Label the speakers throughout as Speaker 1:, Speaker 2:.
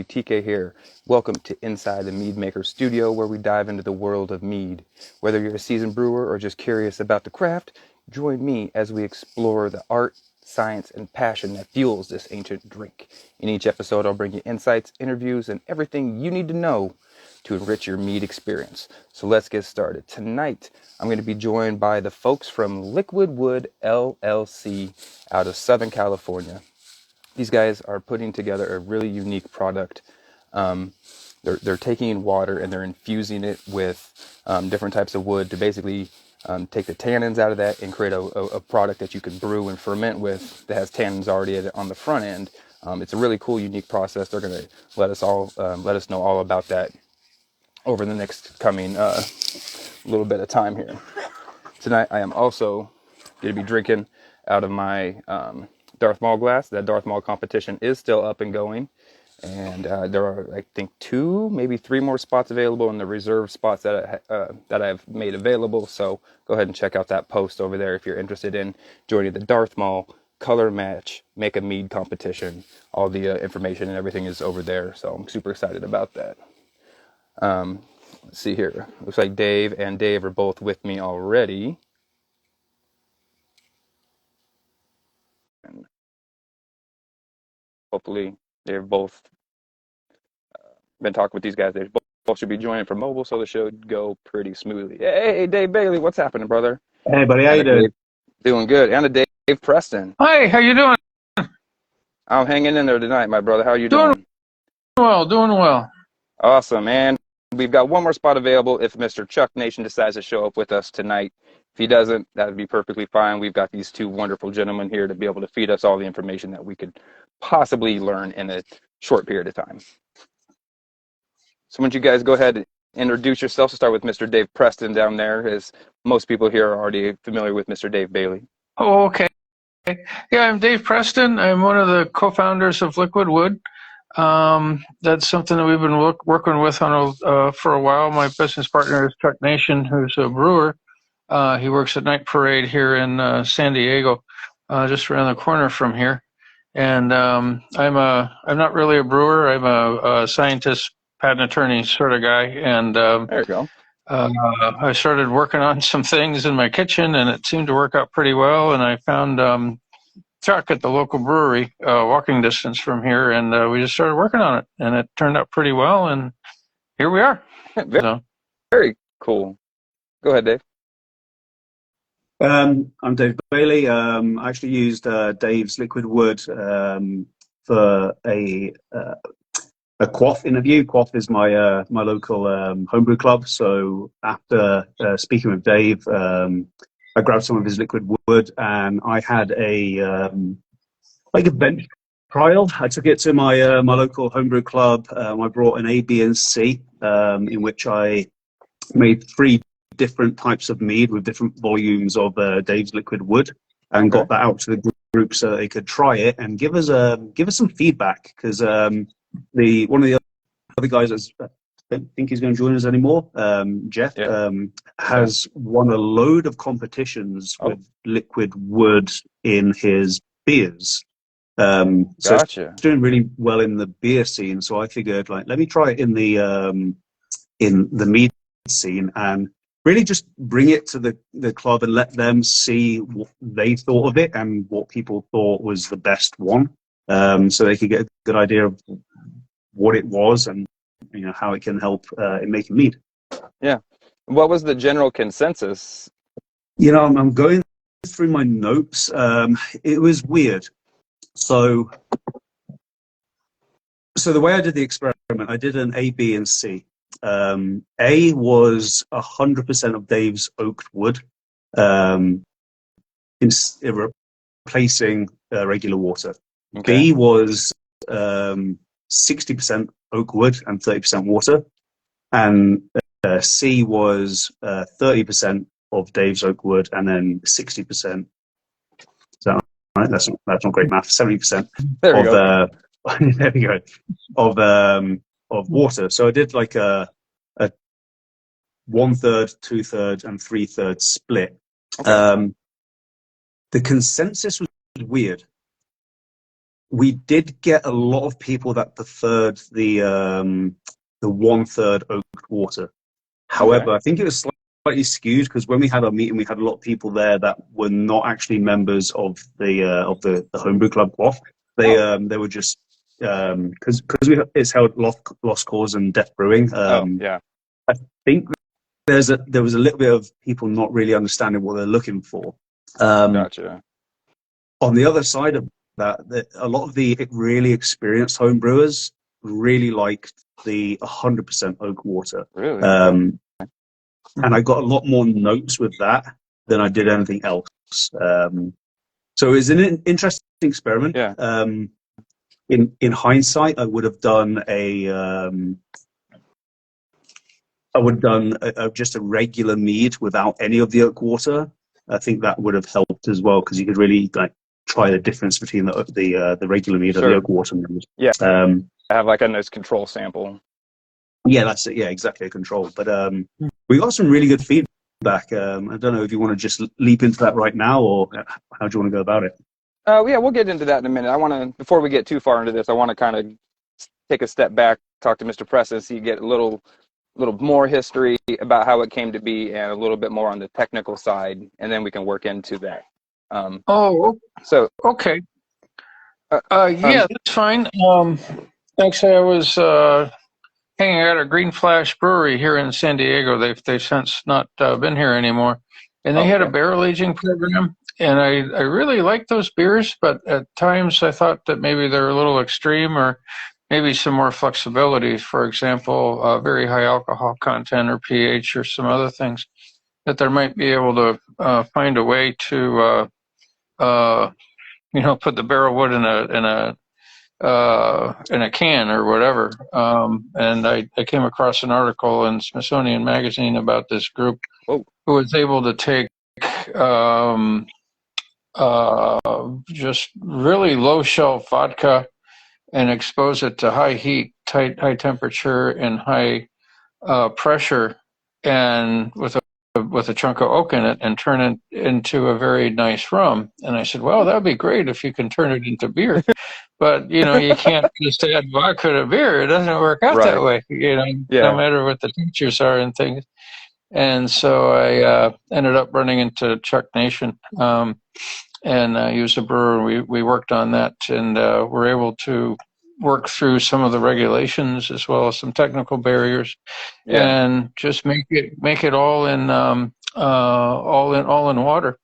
Speaker 1: TK here. Welcome to Inside the Mead Maker Studio, where we dive into the world of mead. Whether you're a seasoned brewer or just curious about the craft, join me as we explore the art, science, and passion that fuels this ancient drink. In each episode, I'll bring you insights, interviews, and everything you need to know to enrich your mead experience. So let's get started. Tonight, I'm going to be joined by the folks from Liquid Wood LLC out of Southern California. These guys are putting together a really unique product. They're taking water and they're infusing it with different types of wood to basically take the tannins out of that and create a product that you can brew and ferment with that has tannins already on the front end. It's a really cool, unique process. They're going to let us know all about that over the next coming little bit of time here. Tonight, I am also going to be drinking out of my Darth Maul glass. That Darth Maul competition is still up and going. And there are, I think, 2, maybe 3 more spots available in the reserve spots that I've made available. So go ahead and check out that post over there if you're interested in joining the Darth Maul Color Match Make a Mead competition. All the information and everything is over there. So I'm super excited about that. Let's see here. Looks like Dave and Dave are both with me already. And hopefully they've both been talking with these guys. They both should be joining for mobile, so the should go pretty smoothly. Hey, Dave Bailey, what's happening, brother?
Speaker 2: Hey, buddy, how you doing?
Speaker 1: Dave, doing good. And a Dave Preston.
Speaker 3: Hi, how you doing?
Speaker 1: I'm hanging in there tonight, my brother. How you doing?
Speaker 3: Doing well.
Speaker 1: Awesome, man. We've got one more spot available if Mr. Chuck Nation decides to show up with us tonight. If he doesn't, that would be perfectly fine. We've got these 2 wonderful gentlemen here to be able to feed us all the information that we could possibly learn in a short period of time. So why don't you guys go ahead and introduce yourselves. We'll start with Mr. Dave Preston down there, as most people here are already familiar with Mr. Dave Bailey.
Speaker 3: Oh, okay. Yeah, I'm Dave Preston. I'm one of the co-founders of Liquid Wood. That's something that we've been working with for a while. My business partner is Chuck Nation, who's a brewer. He works at Night Parade here in San Diego, just around the corner from here. And I'm not really a brewer. I'm a scientist, patent attorney sort of guy. And
Speaker 1: There you go.
Speaker 3: I started working on some things in my kitchen, and it seemed to work out pretty well. And I found Chuck at the local brewery, walking distance from here, and we just started working on it, and it turned out pretty well. And here we are.
Speaker 1: Very cool. Go ahead, Dave.
Speaker 2: I'm Dave Bailey. I actually used Dave's Liquid Wood for a quaff interview. Quaff is my my local homebrew club. So after speaking with Dave, I grabbed some of his liquid wood, and I had a bench trial. I took it to my my local homebrew club. I brought an A, B, and C, in which I made 3 different types of mead with different volumes of Dave's liquid wood, and got that out to the group so they could try it and give us some feedback, because one of the other guys I don't think he's going to join us anymore, Jeff, has won a load of competitions with liquid wood in his beers. So
Speaker 1: Gotcha.
Speaker 2: it's doing really well in the beer scene. So I figured, like, let me try it in the mead scene, and really just bring it to the club and let them see what they thought of it and what people thought was the best one, so they could get a good idea of what it was and how it can help in making mead.
Speaker 1: Yeah. What was the general consensus?
Speaker 2: I'm going through my notes. It was weird. So the way I did the experiment, I did an A, B, and C. A was 100% of Dave's oaked wood, replacing regular water.
Speaker 1: Okay.
Speaker 2: B was 60% oak wood and 30% water, and C was 30% of Dave's oak wood and then 60%. Is that right? That's not great math. 70%
Speaker 1: There we go.
Speaker 2: there we go, of water. So I did like a 1/3, 2/3, and 3/3 split.
Speaker 1: Okay.
Speaker 2: The consensus was weird. we did get a lot of people that preferred the 1/3 oaked water. However, I think it was slightly skewed because when we had our meeting, we had a lot of people there that were not actually members of the homebrew club quaff. They were just because it's held Lost Cause and Death Brewing.
Speaker 1: Yeah.
Speaker 2: I think there was a little bit of people not really understanding what they're looking for.
Speaker 1: Gotcha.
Speaker 2: On the other side of that, a lot of the really experienced home brewers really liked the 100% oak water.
Speaker 1: Really?
Speaker 2: And I got a lot more notes with that than I did anything else. So it's an interesting experiment.
Speaker 1: Yeah.
Speaker 2: In hindsight, I would have done just a regular mead without any of the oak water. I think that would have helped as well because you could really try the difference between the regular mead and the oak water mead.
Speaker 1: Yeah. Have like a nice control sample.
Speaker 2: Yeah, that's it. Yeah, exactly, a control. But we got some really good feedback. I don't know if you want to just leap into that right now, or how do you want to go about it?
Speaker 1: Yeah, we'll get into that in a minute. I want to, before we get too far into this, I want to kind of take a step back, talk to Mr. Preston, so you get a little more history about how it came to be and a little bit more on the technical side, and then we can work into that.
Speaker 3: So okay. Yeah, that's fine. Actually, I was hanging out at Green Flash Brewery here in San Diego. They've since not been here anymore, and they had a barrel aging program. And I really like those beers, but at times I thought that maybe they're a little extreme or maybe some more flexibility. For example, very high alcohol content or pH or some other things that there might be able to find a way to, put the barrel wood in a can or whatever. And I came across an article in Smithsonian Magazine about this group who was able to take just really low shelf vodka and expose it to high heat, high temperature, and high pressure, and with a chunk of oak in it, and turn it into a very nice rum. And I said, well, that'd be great if you can turn it into beer, but you can't just add vodka to beer. It doesn't work out that way. No matter what the temperatures are and things. And so I ended up running into Chuck Nation. And he was a brewer, and we worked on that, and were able to work through some of the regulations as well as some technical barriers, and just make it all in water.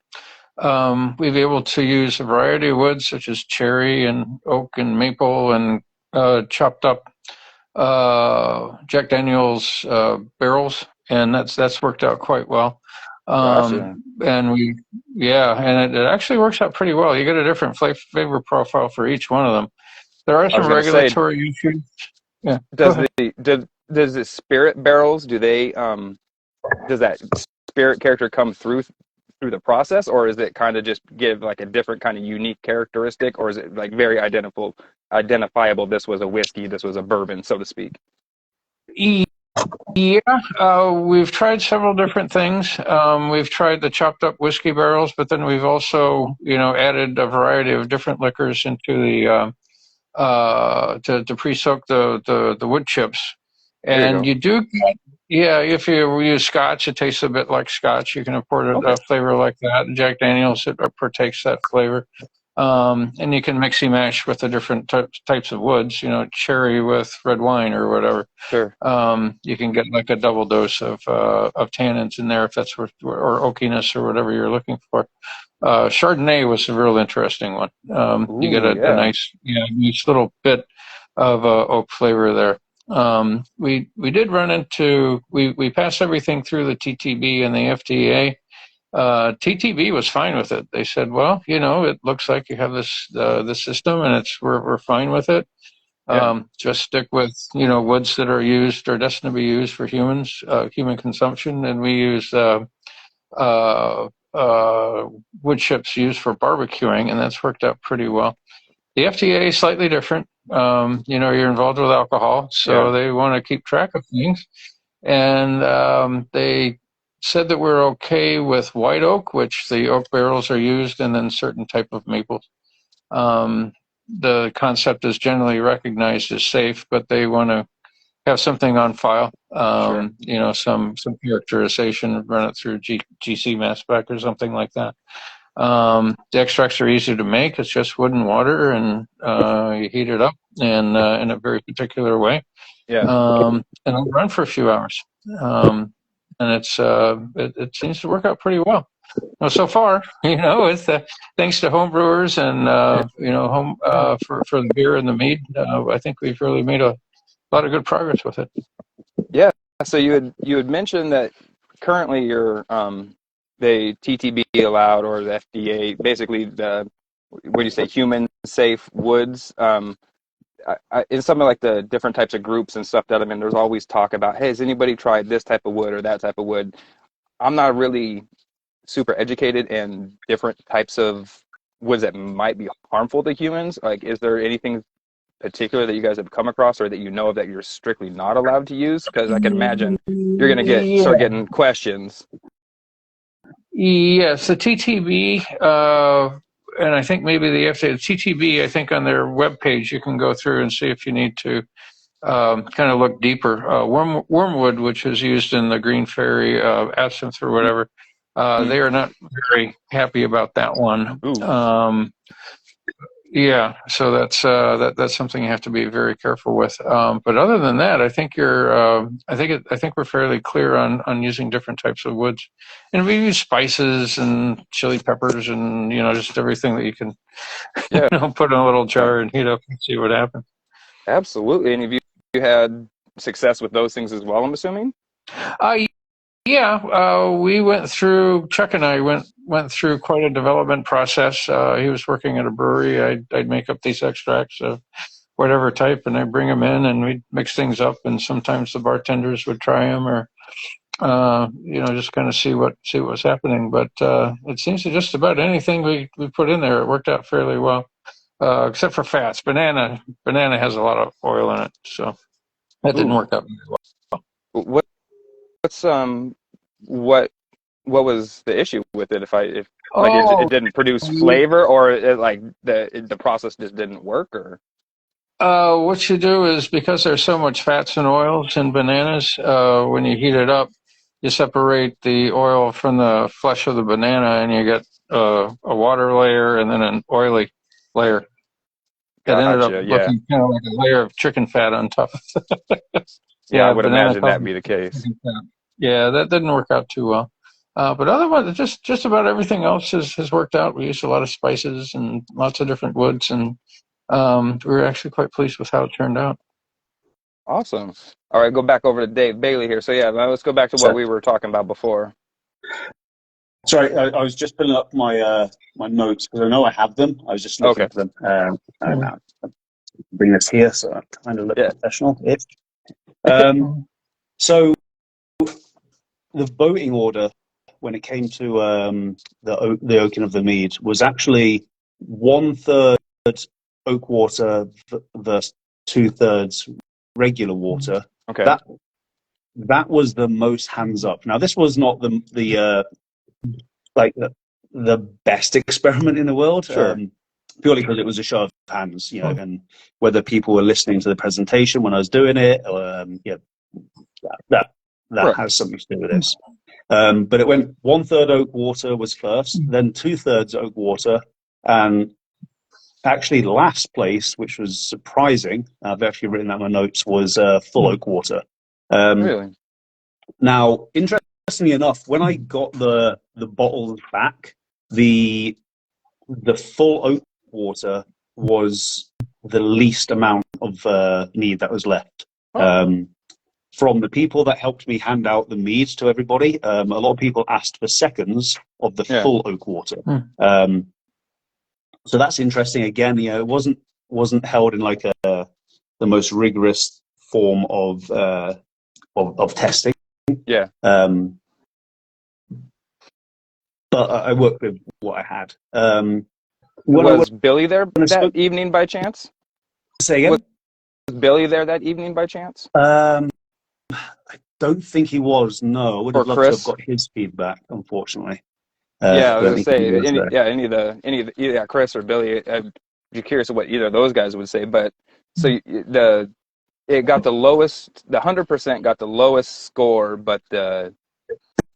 Speaker 3: We've able to use a variety of woods such as cherry and oak and maple and chopped up Jack Daniel's barrels, and that's worked out quite well.
Speaker 1: Gotcha.
Speaker 3: And it actually works out pretty well. You get a different flavor profile for each one of them. There are some regulatory issues. Yeah.
Speaker 1: Does the spirit barrels, does that spirit character come through the process, or is it kind of just give like a different kind of unique characteristic, or is it like very identifiable? This was a whiskey, this was a bourbon, so to speak.
Speaker 3: Yeah, we've tried several different things. We've tried the chopped up whiskey barrels, but then we've also, added a variety of different liquors into the to pre-soak the wood chips. And you do get, if you use Scotch, it tastes a bit like Scotch. You can import a flavor like that. Jack Daniel's, it partakes that flavor. And you can mixy mash with the different types of woods, cherry with red wine or whatever.
Speaker 1: Sure.
Speaker 3: You can get like a double dose of tannins in there if that's or oakiness or whatever you're looking for. Chardonnay was a real interesting one. You get a nice little bit of oak flavor there. We did run into, we passed everything through the TTB and the FDA. TTB was fine with it. They said, well, it looks like you have this system, and we're fine with it. Just stick with, woods that are used or destined to be used for humans, human consumption. And we use wood chips used for barbecuing, and that's worked out pretty well. The FDA is slightly different. You're involved with alcohol, so they want to keep track of things. And they said that we're okay with white oak, which the oak barrels are used, and then certain type of maples. the concept is generally recognized as safe, but they want to have something on file.
Speaker 1: Sure.
Speaker 3: You know, some characterization, run it through GC mass spec or something like that. The extracts are easy to make. It's just wood and water, and you heat it up in a very particular way.
Speaker 1: Yeah.
Speaker 3: And it'll run for a few hours. And it seems to work out pretty well. Well, so far, you know, with thanks to home brewers and you know, home for the beer and the mead, I think we've really made a lot of good progress with it.
Speaker 1: Yeah. So you had mentioned that currently you're the TTB allowed, or the FDA, basically the, what do you say, human safe woods. In some of like the different types of groups and stuff that I'm in, there's always talk about, hey, has anybody tried this type of wood or that type of wood? I'm not really super educated in different types of woods that might be harmful to humans. Like, is there anything particular that you guys have come across or that you know of that you're strictly not allowed to use? Because I can imagine you're going to start getting questions.
Speaker 3: Yes, the TTB, and I think maybe the FDA, the TTB, I think on their webpage, you can go through and see if you need to kind of look deeper. Wormwood, which is used in the Green Fairy absinthe or whatever, they are not very happy about that one. Yeah, so that's something you have to be very careful with. But other than that, I think I think we're fairly clear on using different types of woods, and we use spices and chili peppers and, you know, just everything that you can, you know, put in a little jar and heat up and see what happens.
Speaker 1: Absolutely. And have you had success with those things as well, I'm assuming?
Speaker 3: Yeah, we went through, Chuck and I went through quite a development process. He was working at a brewery. I'd make up these extracts of whatever type, and I'd bring them in, and we'd mix things up, and sometimes the bartenders would try them, or you know, just kind of see what was happening. But it seems that just about anything we put in there, it worked out fairly well, except for fats. Banana has a lot of oil in it, so that didn't work out very well.
Speaker 1: What was the issue with it? If it didn't produce flavor, or the process just didn't work, or?
Speaker 3: What you do is, because there's so much fats and oils in bananas, when you heat it up, you separate the oil from the flesh of the banana, and you get a water layer and then an oily layer. It ended up looking kind of like a layer of chicken fat on top.
Speaker 1: Yeah, I would imagine that'd be the case.
Speaker 3: Yeah, that didn't work out too well. But otherwise, just about everything else has worked out. We used a lot of spices and lots of different woods, and we were actually quite pleased with how it turned out.
Speaker 1: Awesome. All right, go back over to Dave Bailey here. So yeah, let's go back to what we were talking about before.
Speaker 2: Sorry, I was just pulling up my my notes because I know I have them. I was just looking for them. Now bring this here so I kind of look professional-ish. So the voting order when it came to the oaking of the mead was actually 1/3 oak water versus 2/3 regular water.
Speaker 1: Okay.
Speaker 2: That was the most hands up. Now this was not the best experiment in the world. Sure. Purely because it was a show of hands, you know, and whether people were listening to the presentation when I was doing it, that has something to do with this. But it went 1/3 oak water was first, then 2/3 oak water, and actually last place, which was surprising, I've actually written that in my notes, was full oak water.
Speaker 1: Really?
Speaker 2: Now, interestingly enough, when I got the bottles back, the full oak water was the least amount of mead that was left. From the people that helped me hand out the mead to everybody, a lot of people asked for seconds of the full oak water. So that's interesting. Again, you know, it wasn't held in like the most rigorous form of testing. Yeah. But I worked with what I had.
Speaker 1: Was Billy there that evening by chance?
Speaker 2: Say again?
Speaker 1: Was Billy there that evening by chance?
Speaker 2: I don't think he was. No, I would have loved to have got his feedback. Unfortunately.
Speaker 1: Yeah, I was gonna say any of the Chris or Billy. You're curious of what either of those guys would say, but so it got the lowest, the 100% got the lowest score, but the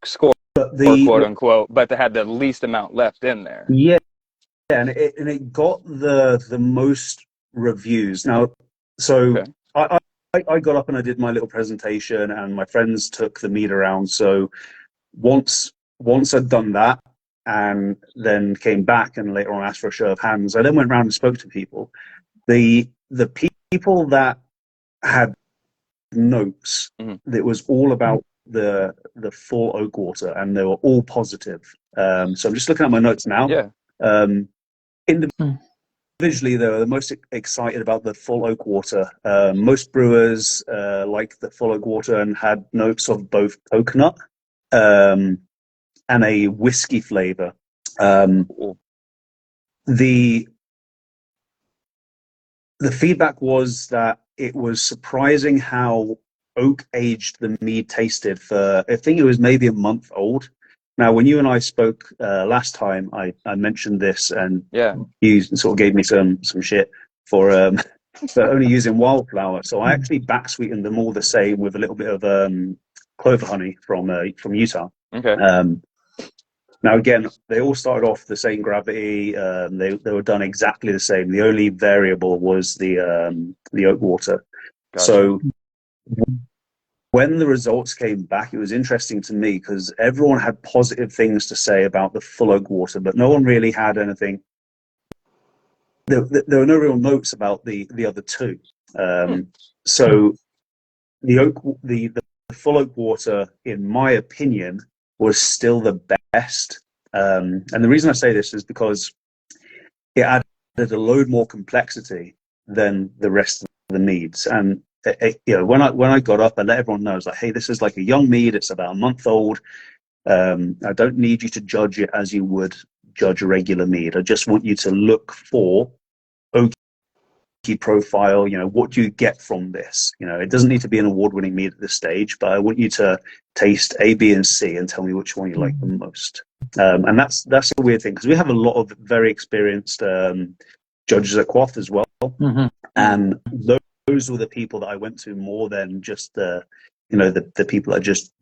Speaker 1: score,
Speaker 2: But
Speaker 1: quote unquote, but they had the least amount left in there.
Speaker 2: yeah, and it got the most reviews. Now, so
Speaker 1: Okay.
Speaker 2: I got up and I did my little presentation, and my friends took the mead around. So once I'd done that, and then came back and later on asked for a show of hands, I then went around and spoke to people. The people that had notes, that was all about the full oak water, and they were all positive. So I'm just looking at my notes now.
Speaker 1: Yeah.
Speaker 2: Individually, they were the most excited about the full oak water. Most brewers liked the full oak water and had notes of both coconut and a whiskey flavor. The feedback was that it was surprising how oak aged the mead tasted for, I think it was maybe a month old. Now, when you and I spoke last time, I mentioned this, and you sort of gave me some shit for only using wildflower. So I actually back sweetened them all the same with a little bit of clover honey from Utah.
Speaker 1: Okay.
Speaker 2: Now, again, they all started off the same gravity. They were done exactly the same. The only variable was the oak water.
Speaker 1: Gotcha.
Speaker 2: So when the results came back, it was interesting to me because everyone had positive things to say about the full oak water, but no one really had anything. There were no real notes about the other two. So the full oak water, in my opinion, was still the best. And the reason I say this is because it added a load more complexity than the rest of the meads. And when I got up, I let everyone know, I was like, hey, this is like a young mead. It's about a month old. I don't need you to judge it as you would judge a regular mead. I just want you to look for oaky profile. What do you get from this? It doesn't need to be an award-winning mead at this stage, but I want you to taste A, B, and C and tell me which one you like the most. And that's a weird thing because we have a lot of very experienced judges at Quaff as well, and those were the people that I went to more than just the people that just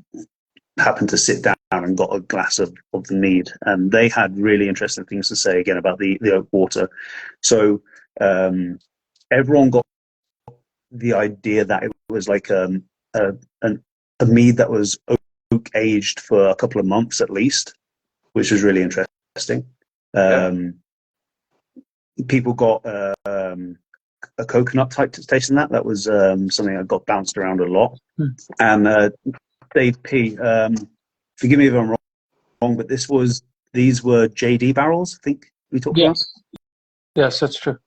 Speaker 2: happened to sit down and got a glass of the mead, and they had really interesting things to say again about the oak water. So everyone got the idea that it was like a mead that was oak aged for a couple of months at least, which was really interesting. People got a coconut type taste in that. That was something that got bounced around a lot. And Dave P, forgive me if I'm wrong, but these were JD barrels, I think we talked about.
Speaker 3: Yes, that's true.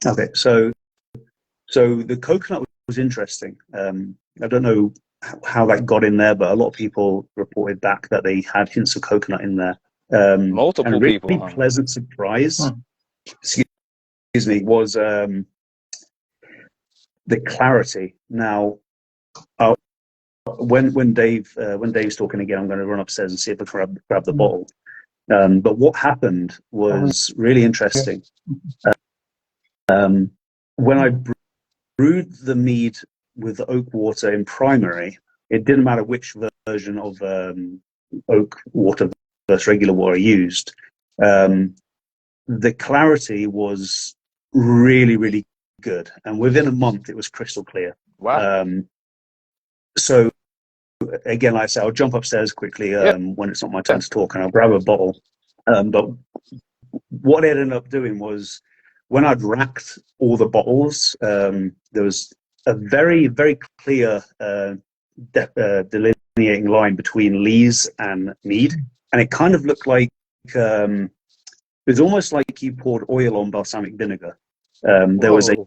Speaker 2: Okay, so the coconut was interesting. I don't know how that got in there, but a lot of people reported back that they had hints of coconut in there.
Speaker 1: Multiple
Speaker 2: and a really
Speaker 1: people.
Speaker 2: Pleasant surprise. Excuse me, was the clarity. Now, when Dave's talking again, I'm going to run upstairs and see if I can grab the bottle. But what happened was really interesting. When I brewed the mead with the oak water in primary, it didn't matter which version of oak water versus regular water I used. The clarity was really, really good, and within a month it was crystal clear.
Speaker 1: Wow.
Speaker 2: So again, like I said, I'll jump upstairs quickly when it's not my turn to talk, and I'll grab a bottle. But what I ended up doing was, when I'd racked all the bottles, there was a very, very clear delineating line between Lees and Mead, and it kind of looked like it was almost like you poured oil on balsamic vinegar. There was a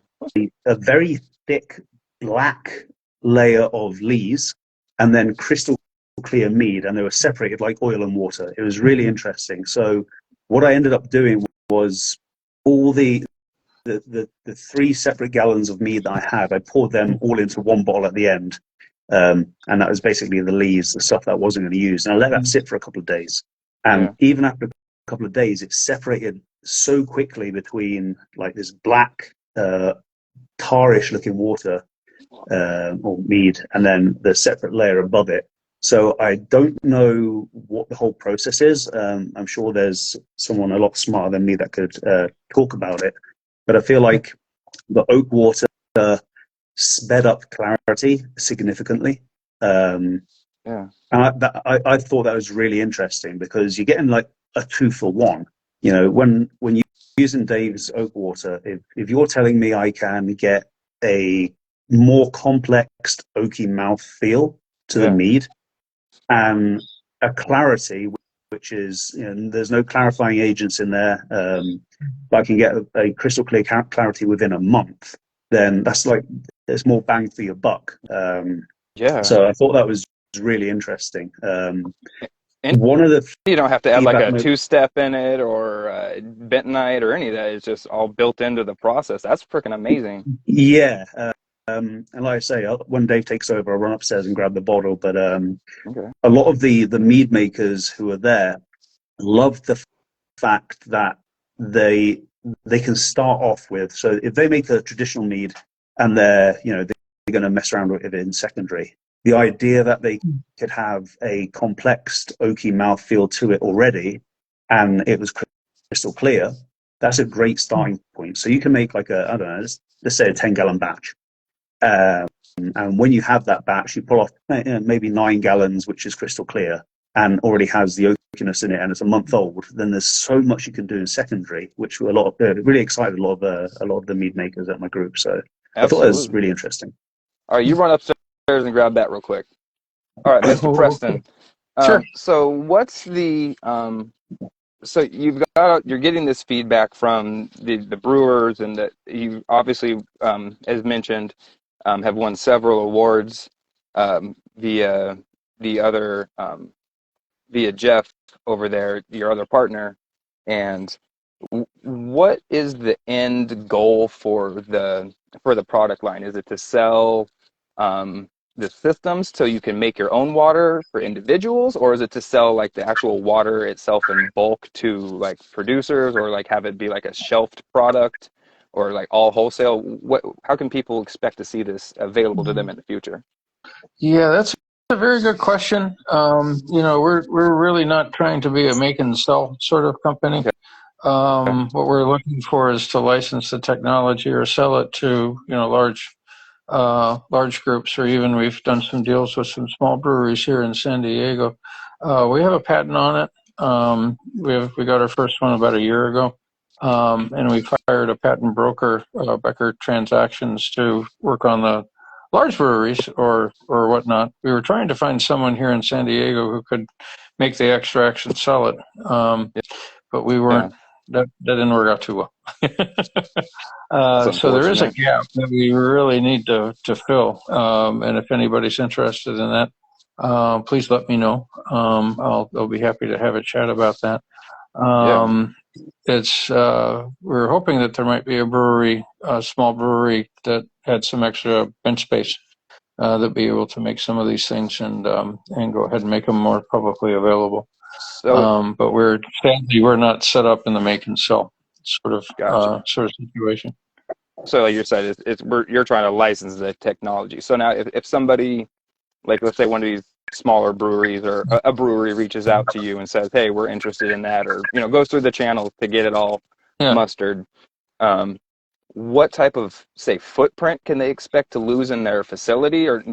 Speaker 2: very thick black layer of Lees, and then crystal clear Mead, and they were separated like oil and water. It was really interesting. So what I ended up doing was all the 3 separate gallons of mead that I had, I poured them all into one bottle at the end. And that was basically the lees, the stuff that I wasn't going to use. And I let that sit for a couple of days. And even after a couple of days, it separated so quickly between like this black, tarish looking water, or mead, and then the separate layer above it. So I don't know what the whole process is. I'm sure there's someone a lot smarter than me that could talk about it. But I feel like the oak water sped up clarity significantly.
Speaker 1: Yeah.
Speaker 2: And I thought that was really interesting because you're getting like a 2-for-1. You know, when you're using Dave's oak water, if you're telling me I can get a more complex oaky mouth feel to the mead and a clarity, which is, you know, there's no clarifying agents in there, but I can get a crystal clear clarity within a month, then that's like, there's more bang for your buck.
Speaker 1: Yeah.
Speaker 2: So I thought that was really interesting.
Speaker 1: And
Speaker 2: one of the
Speaker 1: you don't have to add like
Speaker 2: feedback
Speaker 1: a two-step in it or bentonite or any of that. It's just all built into the process. That's freaking amazing.
Speaker 2: Yeah. And like I say, when Dave takes over, I'll run upstairs and grab the bottle. But
Speaker 1: Okay.
Speaker 2: a lot of the mead makers who are there love the fact that they can start off with. So if they make a traditional mead and they're going to mess around with it in secondary, the idea that they could have a complex oaky mouthfeel to it already, and it was crystal clear, that's a great starting point. So you can make like I don't know, let's say a 10-gallon batch. And when you have that batch, you pull off maybe 9 gallons, which is crystal clear and already has the oakiness in it, and it's a month old. Then there's so much you can do in secondary, which were really excited a lot of the mead makers at my group. So
Speaker 1: Absolutely.
Speaker 2: I thought that was really interesting.
Speaker 1: All right, you run upstairs and grab that real quick. All right, Mr. Preston.
Speaker 3: Sure.
Speaker 1: So what's the so you're getting this feedback from the brewers, and that you obviously, as mentioned, have won several awards via via Jeff over there, your other partner. And what is the end goal for the product line? Is it to sell the systems so you can make your own water for individuals, or is it to sell like the actual water itself in bulk to like producers, or like have it be like a shelved product, or like all wholesale? How can people expect to see this available to them in the future?
Speaker 3: Yeah, that's a very good question. We're really not trying to be a make and sell sort of company.
Speaker 1: Okay.
Speaker 3: What we're looking for is to license the technology or sell it to large groups, or even we've done some deals with some small breweries here in San Diego. We have a patent on it. We got our first one about a year ago, and we've hired a patent broker, Becker Transactions, to work on the large breweries or whatnot. We were trying to find someone here in San Diego who could make the extracts and sell it, but we weren't.
Speaker 1: Yeah.
Speaker 3: That didn't work out too well.
Speaker 1: That's
Speaker 3: So there is a
Speaker 1: unfortunate.
Speaker 3: gap that we really need to fill. And if anybody's interested in that, please let me know. I'll be happy to have a chat about that. We're hoping that there might be a small brewery that had some extra bench space that'd be able to make some of these things and go ahead and make them more publicly available.
Speaker 1: So,
Speaker 3: But we're not set up in the make and sell sort of
Speaker 1: gotcha.
Speaker 3: situation.
Speaker 1: So like you said, you're trying to license the technology. So now if somebody, like let's say one of these smaller breweries or a brewery reaches out to you and says, hey, we're interested in that, or goes through the channels to get it all mustered, what type of, say, footprint can they expect to lose in their facility or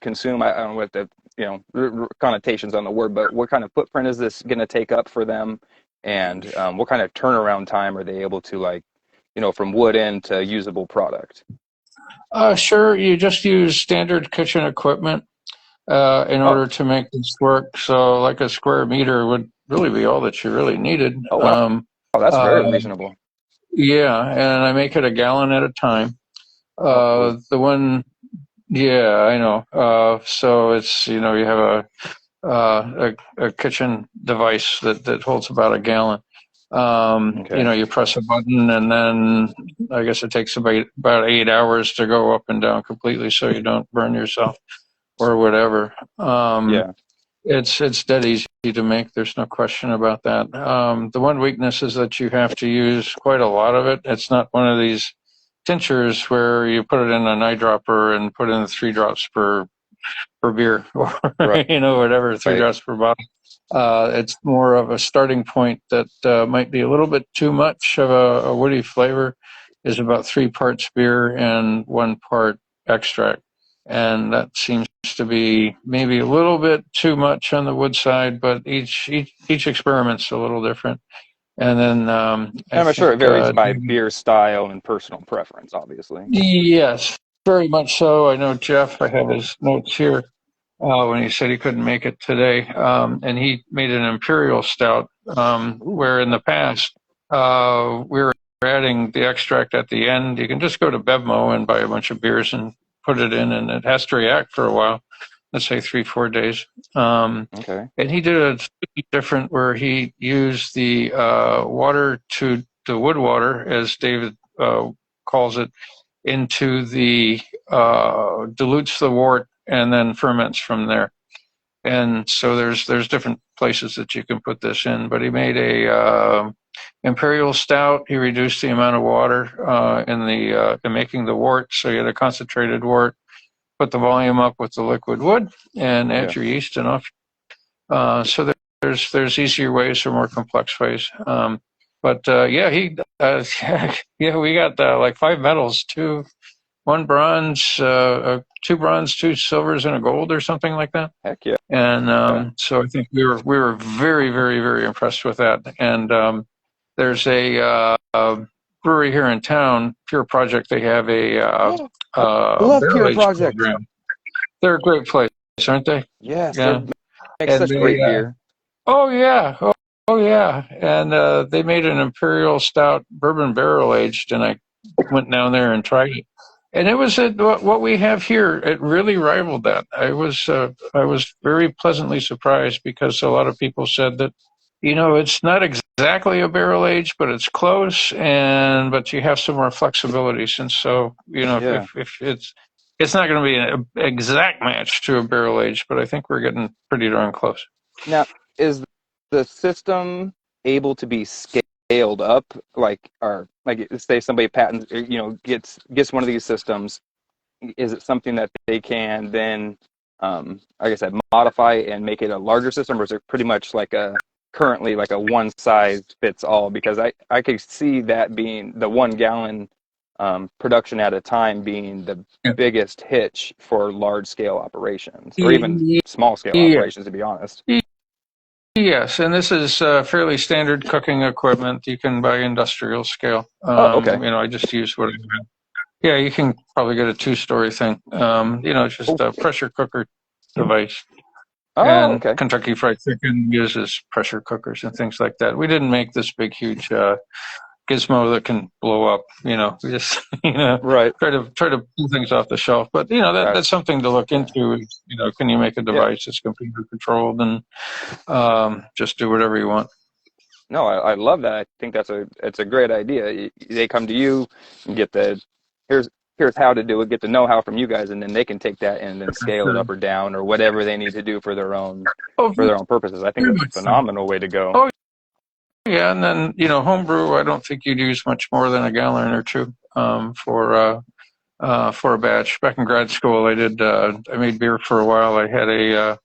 Speaker 1: consume? I don't know what the connotations on the word, but what kind of footprint is this going to take up for them, and what kind of turnaround time are they able to, from wood in to usable product?
Speaker 3: Sure, you just use standard kitchen equipment in order to make this work. So like a square meter would really be all that you really needed.
Speaker 1: Oh, wow. That's very reasonable.
Speaker 3: Yeah, and I make it a gallon at a time.
Speaker 1: Cool.
Speaker 3: The one, yeah, I know. So it's, you have a kitchen device that holds about a gallon. You press a button, and then I guess it takes about 8 hours to go up and down completely, so you don't burn yourself or whatever.
Speaker 1: Yeah.
Speaker 3: It's dead easy to make. There's no question about that. The one weakness is that you have to use quite a lot of it. It's not one of these tinctures where you put it in an eyedropper and put in 3 drops per beer, or
Speaker 1: Right.
Speaker 3: whatever, 3 drops per bottle. It's more of a starting point that might be a little bit too much of a woody flavor. Is about 3 parts beer and 1 part extract, and that seems to be maybe a little bit too much on the wood side. But each experiment's a little different. And then
Speaker 1: And I'm sure it varies by beer style and personal preference, obviously.
Speaker 3: yes, very much so. I know Jeff. I have his notes here. When he said he couldn't make it today. And he made an imperial stout, where in the past we were adding the extract at the end. You can just go to Bevmo and buy a bunch of beers and put it in, and it has to react for a while. Let's say 3-4 days.
Speaker 1: Okay.
Speaker 3: And he did it different, where he used the water to the wood water, as David calls it, into the dilutes the wort and then ferments from there. And so there's different places that you can put this in. But he made a imperial stout. He reduced the amount of water in making the wort, so you had a concentrated wort. Put the volume up with the liquid wood, and add your yeast and off. So there's easier ways or more complex ways. But we got like 5 medals, 1 bronze, 2 bronze, 2 silvers, and a gold, or something like that.
Speaker 1: Heck yeah!
Speaker 3: And so I think we were very, very, very impressed with that. And there's a brewery here in town, Pure Project. They have a
Speaker 1: love Pure Project
Speaker 3: program. They're a great place, aren't they?
Speaker 1: Yes, yeah. They make such great beer.
Speaker 3: Oh yeah, oh yeah. And they made an imperial stout, bourbon barrel aged, and I went down there and tried it. And it was what we have here. It really rivaled that. I was very pleasantly surprised, because a lot of people said that, it's not exactly a barrel age, but it's close, but you have some more flexibility. And so, if it's not going to be an exact match to a barrel age, but I think we're getting pretty darn close.
Speaker 1: Now, is the system able to be scaled up, or say somebody patents, gets one of these systems? Is it something that they can then, like I said, modify and make it a larger system, or is it pretty much currently like a one size fits all? Because I could see that being the 1 gallon production at a time being the biggest hitch for large scale operations, or even small scale operations, to be honest.
Speaker 3: Yes, and this is fairly standard cooking equipment. You can buy industrial scale.
Speaker 1: Okay.
Speaker 3: I just use what I have. Yeah, you can probably get a 2-story thing. It's just a pressure cooker device. Okay. Kentucky Fried Chicken uses pressure cookers and things like that. We didn't make this big, huge gizmo that can blow up. We just
Speaker 1: right.
Speaker 3: try to pull things off the shelf. But that's something to look into. Can you make a device that's computer controlled and just do whatever you want?
Speaker 1: No, I love that. I think it's a great idea. They come to you and get here's how to do it, get the know-how from you guys, and then they can take that and then scale it up or down or whatever they need to do for their own purposes. I think that's a phenomenal way to go.
Speaker 3: Oh, yeah, and then homebrew, I don't think you'd use much more than a gallon or 2 for a batch. Back in grad school, I made beer for a while. I had a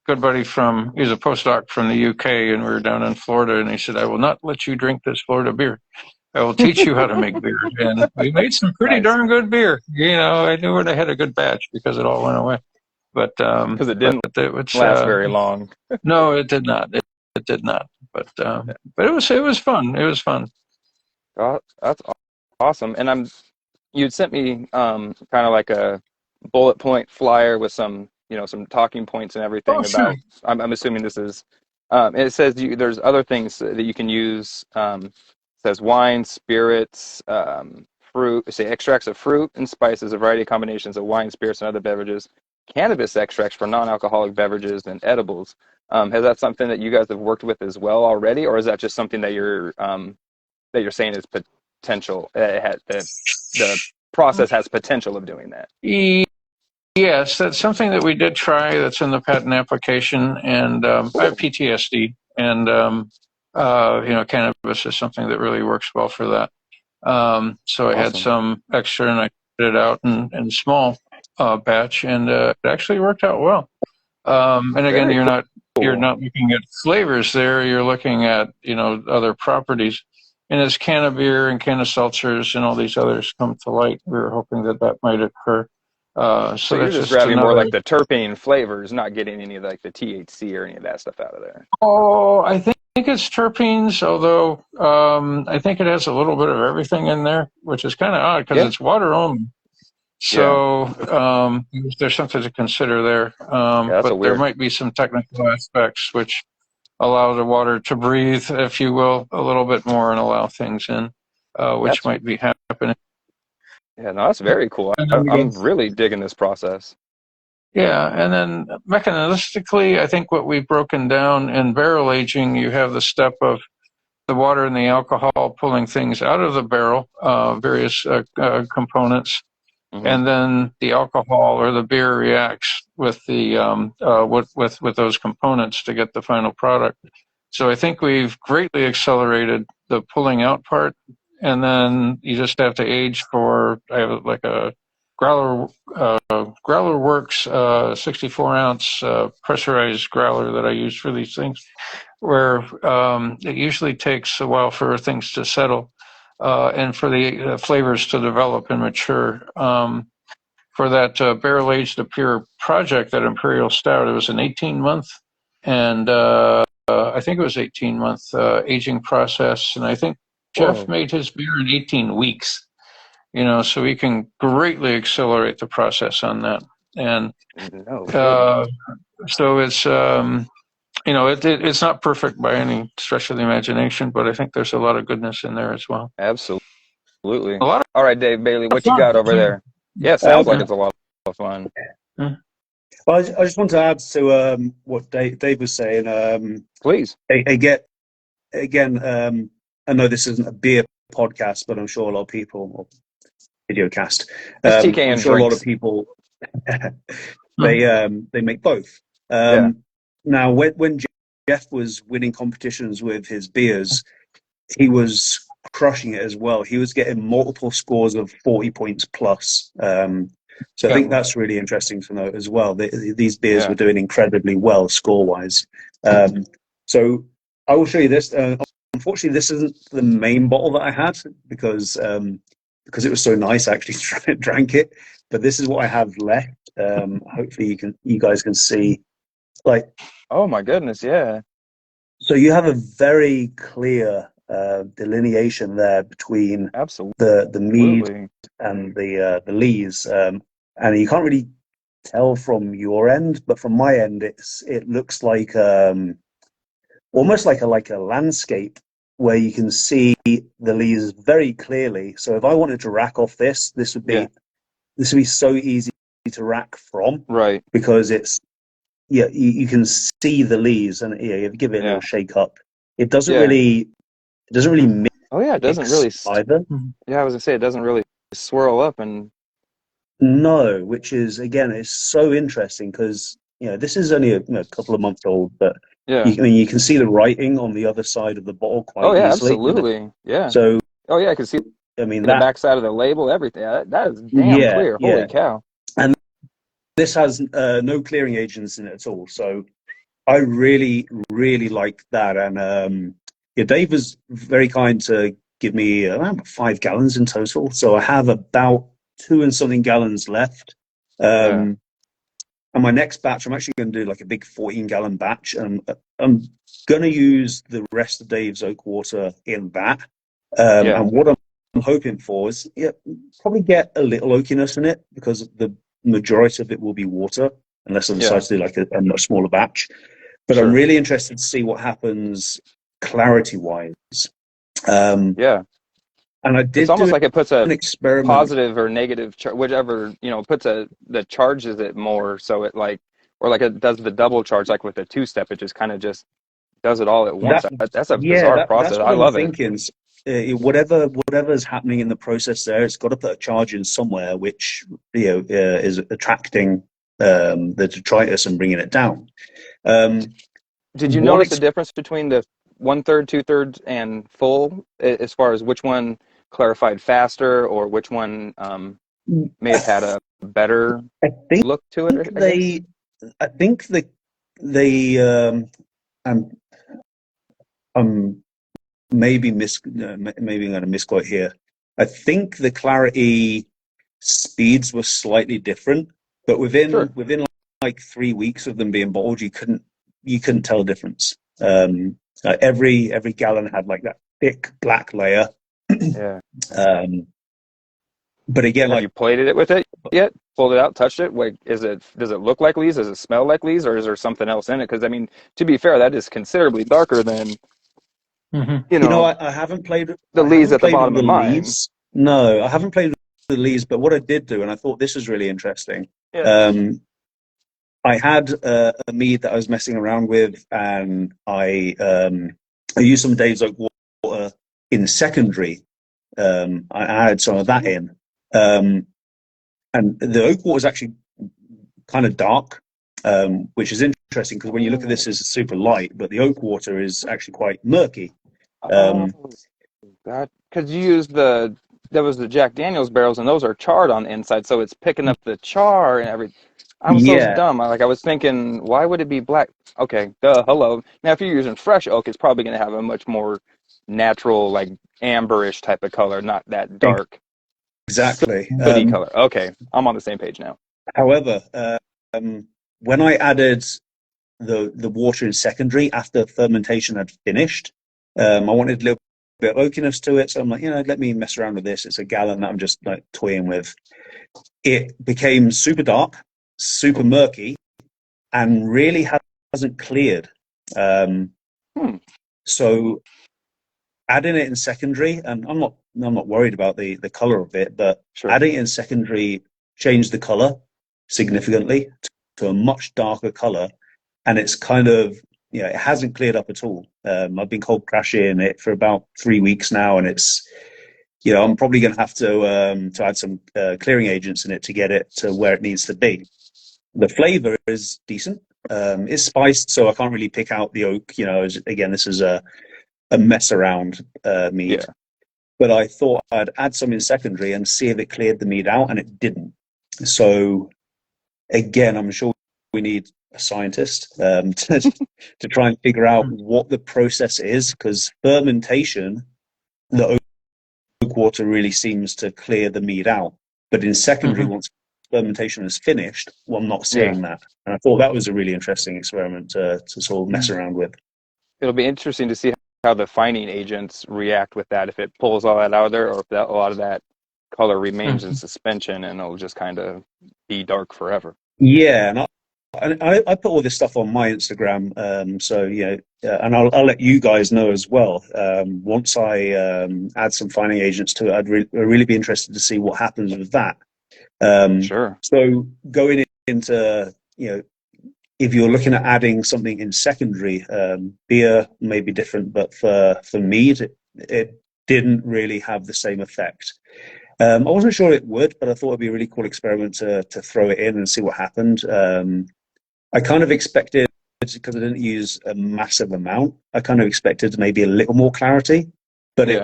Speaker 3: good buddy he was a postdoc from the UK, and we were down in Florida, and he said, "I will not let you drink this Florida beer. I will teach you how to make beer." And we made some pretty darn good beer. I knew I had a good batch because it all went away. But
Speaker 1: because it didn't last very long.
Speaker 3: No, it did not. It did not. But it was fun. It was fun.
Speaker 1: Oh, that's awesome. And you'd sent me kind of like a bullet point flyer with some some talking points and everything about.
Speaker 3: Sure.
Speaker 1: I'm assuming this is. It says there's other things that you can use. It says wine, spirits, fruit. Say extracts of fruit and spices, a variety of combinations of wine, spirits, and other beverages. Cannabis extracts for non-alcoholic beverages and edibles. Has that something that you guys have worked with as well already, or is that just something that you're saying is potential? The process has potential of doing that.
Speaker 3: Yes, that's something that we did try. That's in the patent application, and I have PTSD, and cannabis is something that really works well for that. So I had
Speaker 1: Awesome.
Speaker 3: some extra, and I put it out in small batch, and it actually worked out well. And again,
Speaker 1: Very
Speaker 3: you're
Speaker 1: cool.
Speaker 3: not looking at flavors there. You're looking at other properties. And as can of beer and can of seltzers and all these others come to light, we were hoping that might occur.
Speaker 1: So
Speaker 3: So
Speaker 1: you're
Speaker 3: that's
Speaker 1: just
Speaker 3: just
Speaker 1: grabbing more
Speaker 3: another.
Speaker 1: like the terpene flavors, not getting any of like the THC or any of that stuff out of there.
Speaker 3: Oh, I think it's terpenes, although I think it has a little bit of everything in there, which is kind of odd because
Speaker 1: Yeah.
Speaker 3: it's water only.
Speaker 1: Yeah.
Speaker 3: So there's something to consider there.
Speaker 1: Yeah, that's a
Speaker 3: But there
Speaker 1: weird.
Speaker 3: might be some technical aspects which allow the water to breathe, if you will, a little bit more and allow things in, which
Speaker 1: That's
Speaker 3: might be happening.
Speaker 1: yeah. No, that's very cool.
Speaker 3: And then
Speaker 1: I'm really digging this process.
Speaker 3: yeah, and then mechanistically, I think what we've broken down in barrel aging, you have the step of the water and the alcohol pulling things out of the barrel, various components,
Speaker 1: Hmm.
Speaker 3: and then the alcohol or the beer reacts with the with those components to get the final product. So I think we've greatly accelerated the pulling out part, and then you just have to age for. I have like a growler growler works 64 ounce pressurized growler that I use for these things, where it usually takes a while for things to settle and for the flavors to develop and mature. For that barrel aged to pure project, that Imperial Stout, it was an 18-month, and I think it was 18-month aging process, and I think Jeff
Speaker 1: Whoa.
Speaker 3: made his beer in 18 weeks. So we can greatly accelerate the process on that, and
Speaker 1: No kidding.
Speaker 3: uh, so it's it's not perfect by any stretch of the imagination, but I think there's a lot of goodness in there as well.
Speaker 1: Absolutely.
Speaker 3: A lot
Speaker 1: All right, Dave Bailey,
Speaker 3: of
Speaker 1: what you
Speaker 3: fun.
Speaker 1: got over there? Yeah, sounds like
Speaker 2: Um,
Speaker 1: it's a lot of fun.
Speaker 3: Yeah.
Speaker 2: well, I just want to add to what Dave was saying.
Speaker 1: Please.
Speaker 2: Again, I know this isn't a beer podcast, but I'm sure a lot of people, or video cast,
Speaker 1: It's TK
Speaker 2: I'm
Speaker 1: and
Speaker 2: sure a lot of
Speaker 1: drinks.
Speaker 2: people
Speaker 3: Hmm.
Speaker 2: they make both.
Speaker 1: Yeah.
Speaker 2: Now, when Jeff was winning competitions with his beers, he was crushing it as well. He was getting multiple scores of 40 points plus. So I
Speaker 1: Yeah.
Speaker 2: think that's really interesting to note as well. These beers
Speaker 1: Yeah.
Speaker 2: were doing incredibly well score-wise. So I will show you this. Unfortunately, this isn't the main bottle that I had because it was so nice. I actually drank it, but this is what I have left. Hopefully, you guys can see. Like,
Speaker 1: Oh my goodness, yeah.
Speaker 2: so you have a very clear delineation there between the mead
Speaker 1: Absolutely.
Speaker 2: and the lees, and you can't really tell from your end, but from my end, it looks like almost like a landscape where you can see the lees very clearly. So if I wanted to rack off this would
Speaker 1: Yeah.
Speaker 2: be so easy to rack from
Speaker 1: Right.
Speaker 2: because it's you can see the lees, and if you give it a
Speaker 1: Yeah.
Speaker 2: little shake up, it doesn't
Speaker 1: Yeah.
Speaker 2: really
Speaker 1: Oh yeah, it doesn't
Speaker 2: mix
Speaker 1: really
Speaker 2: either.
Speaker 1: yeah, I was gonna say it doesn't really swirl up and
Speaker 2: No, which is again, it's so interesting because this is only a couple of months old, but
Speaker 1: yeah.
Speaker 2: I mean you can see the writing on the other side of the bottle
Speaker 1: Oh
Speaker 2: quite
Speaker 1: yeah,
Speaker 2: easily.
Speaker 1: absolutely. Yeah.
Speaker 2: So
Speaker 1: Oh yeah, I can see
Speaker 2: I mean
Speaker 1: the
Speaker 2: that,
Speaker 1: back side of the label, everything. That is damn
Speaker 2: yeah,
Speaker 1: clear. Holy
Speaker 2: yeah,
Speaker 1: cow.
Speaker 2: and this has no clearing agents in it at all. So I really, really like that, and yeah, Dave was very kind to give me around 5 gallons in total. So I have about 2 and something gallons left.
Speaker 1: Yeah.
Speaker 2: And my next batch, I'm actually going to do like a big 14-gallon batch, and I'm going to use the rest of Dave's oak water in that.
Speaker 1: Yeah.
Speaker 2: And what I'm hoping for is probably get a little oakiness in it because the majority of it will be water, unless I decide
Speaker 1: Yeah.
Speaker 2: to do like a much smaller batch. But I'm
Speaker 1: Sure.
Speaker 2: really interested to see what happens clarity-wise.
Speaker 1: Yeah.
Speaker 2: And I
Speaker 1: It's
Speaker 2: did
Speaker 1: almost
Speaker 2: do
Speaker 1: like it puts a
Speaker 2: an experiment.
Speaker 1: positive or negative whichever, puts the charges it more so it like or like it does the double charge like with a two step, it just kind of just does it all at once.
Speaker 2: That
Speaker 1: That's a bizarre
Speaker 2: that's
Speaker 1: process.
Speaker 2: what
Speaker 1: I
Speaker 2: I'm
Speaker 1: love it.
Speaker 2: thinking. whatever's happening in the process there, it's got to put a charge in somewhere, which is attracting the detritus and bringing it down.
Speaker 1: Did you notice a difference between the 1/3, 2/3, and full as far as which one clarified faster or which one may have had a better look to it?
Speaker 2: I think I'm maybe maybe I'm going to misquote here. I think the clarity speeds were slightly different, but within like 3 weeks of them being bottled, you couldn't tell a difference. Every gallon had like that thick black layer.
Speaker 1: Yeah.
Speaker 2: But again,
Speaker 1: have you plated it with it yet? Pulled it out, touched it? Like, does it look like leaves? Does it smell like leaves, or is there something else in it? Because I mean, to be fair, that is considerably darker than
Speaker 2: I haven't played
Speaker 1: the leaves at the bottom of mine.
Speaker 2: Leaves. No, I haven't played with the leaves. But what I did do, and I thought this was really interesting.
Speaker 1: Yeah.
Speaker 2: I had a mead that I was messing around with, and I used some Dave's Oak water in secondary. I added some of that in, and the oak water is actually kind of dark, which is interesting because when you look at this, it's super light, but the oak water is actually quite murky.
Speaker 1: Because you used there was the Jack Daniel's barrels, and those are charred on the inside, so it's picking up the char and everything. I was so dumb. I was thinking, why would it be black? Okay, hello. Now, if you're using fresh oak, it's probably going to have a much more natural, like amberish type of color, not that dark.
Speaker 2: Exactly.
Speaker 1: Color. Okay, I'm on the same page now.
Speaker 2: However, when I added the water in secondary after fermentation had finished, I wanted a little bit of oakiness to it. So I'm like, let me mess around with this. It's a gallon that I'm just like toying with. It became super dark, super murky, and really hasn't cleared. So adding it in secondary, and I'm not worried about the color of it, but adding it in secondary changed the color significantly to a much darker color, and it's kind of it hasn't cleared up at all. I've been cold crashing it for about 3 weeks now, and it's I'm probably going to have to add some clearing agents in it to get it to where it needs to be. The flavor is decent. It's spiced, so I can't really pick out the oak. Again, this is a mess around mead. Yeah. But I thought I'd add some in secondary and see if it cleared the mead out, and it didn't. So again, I'm sure we need a scientist to try and figure out what the process is, because fermentation, the oak water really seems to clear the mead out. But in secondary, once fermentation is finished, well, I'm not seeing that. And I thought that was a really interesting experiment to sort of mess around with.
Speaker 1: It'll be interesting to see how the fining agents react with that, if it pulls all that out of there, or if a lot of that color remains in suspension and it'll just kind of be dark forever.
Speaker 2: Yeah, and I put all this stuff on my Instagram, and I'll let you guys know as well. Once I add some fining agents to it, I'd really be interested to see what happens with that.
Speaker 1: Sure.
Speaker 2: So going into if you're looking at adding something in secondary, beer may be different, but for mead, it didn't really have the same effect. I wasn't sure it would, but I thought it'd be a really cool experiment to throw it in and see what happened. I kind of expected, because I didn't use a massive amount, I kind of expected maybe a little more clarity, but it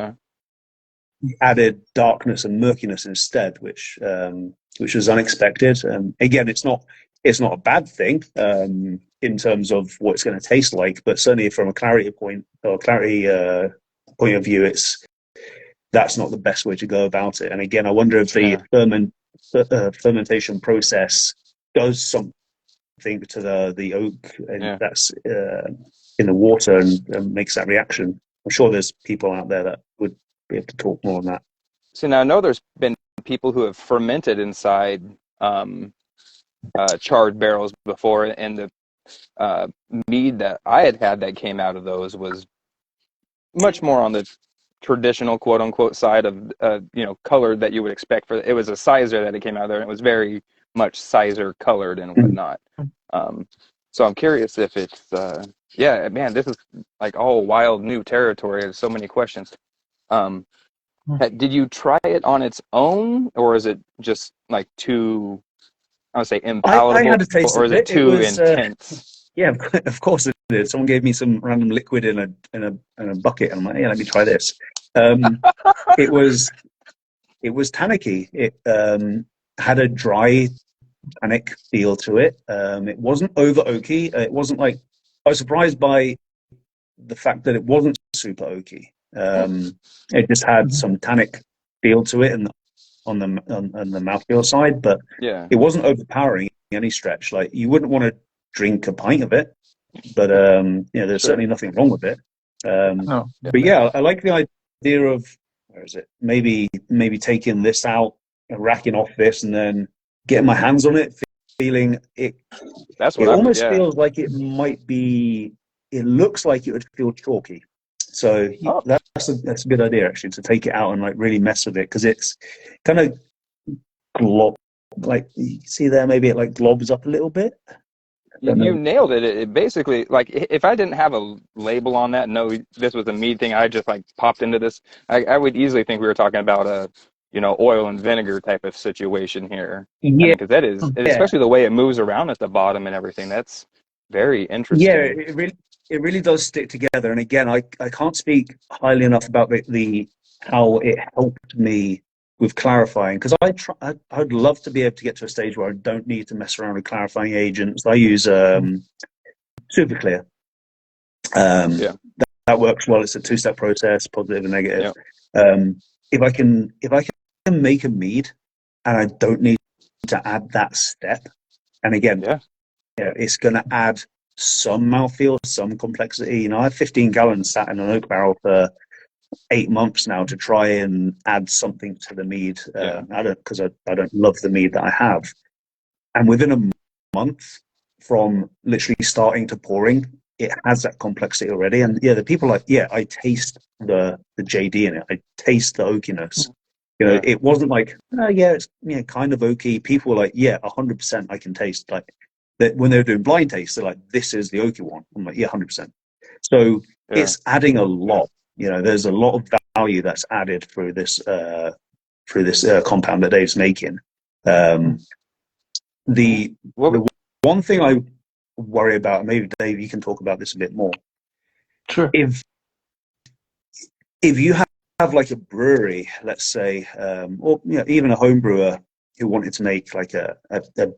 Speaker 2: added darkness and murkiness instead, which was unexpected. Again, it's not a bad thing in terms of what it's going to taste like, but certainly from a clarity point of view, that's not the best way to go about it. And again, I wonder if the fermentation process does something to the oak that's in the water and makes that reaction. I'm sure there's people out there that would be able to talk more on that.
Speaker 1: So now I know there's been people who have fermented inside charred barrels before, and the mead that I had that came out of those was much more on the traditional quote unquote side of color that you would expect. For it was a sizer that it came out of there, and it was very much sizer colored and whatnot. So I'm curious if it's man, this is like all wild new territory. There's so many questions. Did you try it on its own, or is it just like too, I would say,
Speaker 2: I
Speaker 1: impalatable,
Speaker 2: had a taste
Speaker 1: or is
Speaker 2: of
Speaker 1: it
Speaker 2: it. It
Speaker 1: too
Speaker 2: was
Speaker 1: intense?
Speaker 2: yeah, of course it did. Someone gave me some random liquid in a bucket, and I'm like, yeah, let me try this. Um, it was tannicky. It had a dry tannic feel to it. It wasn't over oaky. It wasn't like I was surprised by the fact that it wasn't super oaky. It just had some tannic feel to it, and on the mouthfeel side, but
Speaker 1: Yeah,
Speaker 2: it wasn't overpowering in any stretch. Like you wouldn't want to drink a pint of it, but there's
Speaker 1: sure.
Speaker 2: certainly nothing wrong with it.
Speaker 3: No.
Speaker 2: But yeah, I like the idea of where is it? Maybe taking this out and racking off this, and then getting my hands on it, feeling it.
Speaker 1: That's
Speaker 2: It
Speaker 1: what I would.
Speaker 2: almost
Speaker 1: Yeah.
Speaker 2: feels like it might be. It looks like it would feel chalky. So
Speaker 1: Oh,
Speaker 2: that's a good idea actually to take it out and like really mess with it because it's kind of glob like you see there maybe it like globs up a little bit. I don't
Speaker 1: you
Speaker 2: know.
Speaker 1: nailed it. It basically, like, if I didn't have a label on that, no, this was a mead thing, I just like popped into this. I would easily think we were talking about a, oil and vinegar type of situation here. I
Speaker 2: Yeah,
Speaker 1: mean, because that is,
Speaker 2: yeah,
Speaker 1: especially the way it moves around at the bottom and everything, that's very
Speaker 2: yeah.
Speaker 1: interesting.
Speaker 2: It really does stick together. And again, I can't speak highly enough about the how it helped me with clarifying because I'd love to be able to get to a stage where I don't need to mess around with clarifying agents. I use super clear.
Speaker 1: Yeah.
Speaker 2: That works well. It's a two-step process, positive and negative.
Speaker 1: Yeah.
Speaker 2: If I can make a mead and I don't need to add that step, and again,
Speaker 1: Yeah.
Speaker 2: it's going to add some mouthfeel, some complexity. I have 15 gallons sat in an oak barrel for 8 months now to try and add something to the mead.
Speaker 1: Yeah.
Speaker 2: I don't love the mead that I have, and within a month from literally starting to pouring, it has that complexity already. And yeah, the people like, yeah, I taste the JD in it. I taste the oakiness.
Speaker 1: Yeah.
Speaker 2: It wasn't like, oh, yeah, it's kind of oaky. People were like, yeah, 100% I can taste like that when they're doing blind taste, they're like, this is the oaky one. I'm like, yeah, 100%. So
Speaker 1: Yeah.
Speaker 2: it's adding a lot. There's a lot of value that's added through this compound that Dave's making. The
Speaker 1: What
Speaker 2: the one thing I worry about, maybe Dave, you can talk about this a bit more.
Speaker 3: Sure.
Speaker 2: If you have like a brewery, let's say, or even a home brewer who wanted to make like a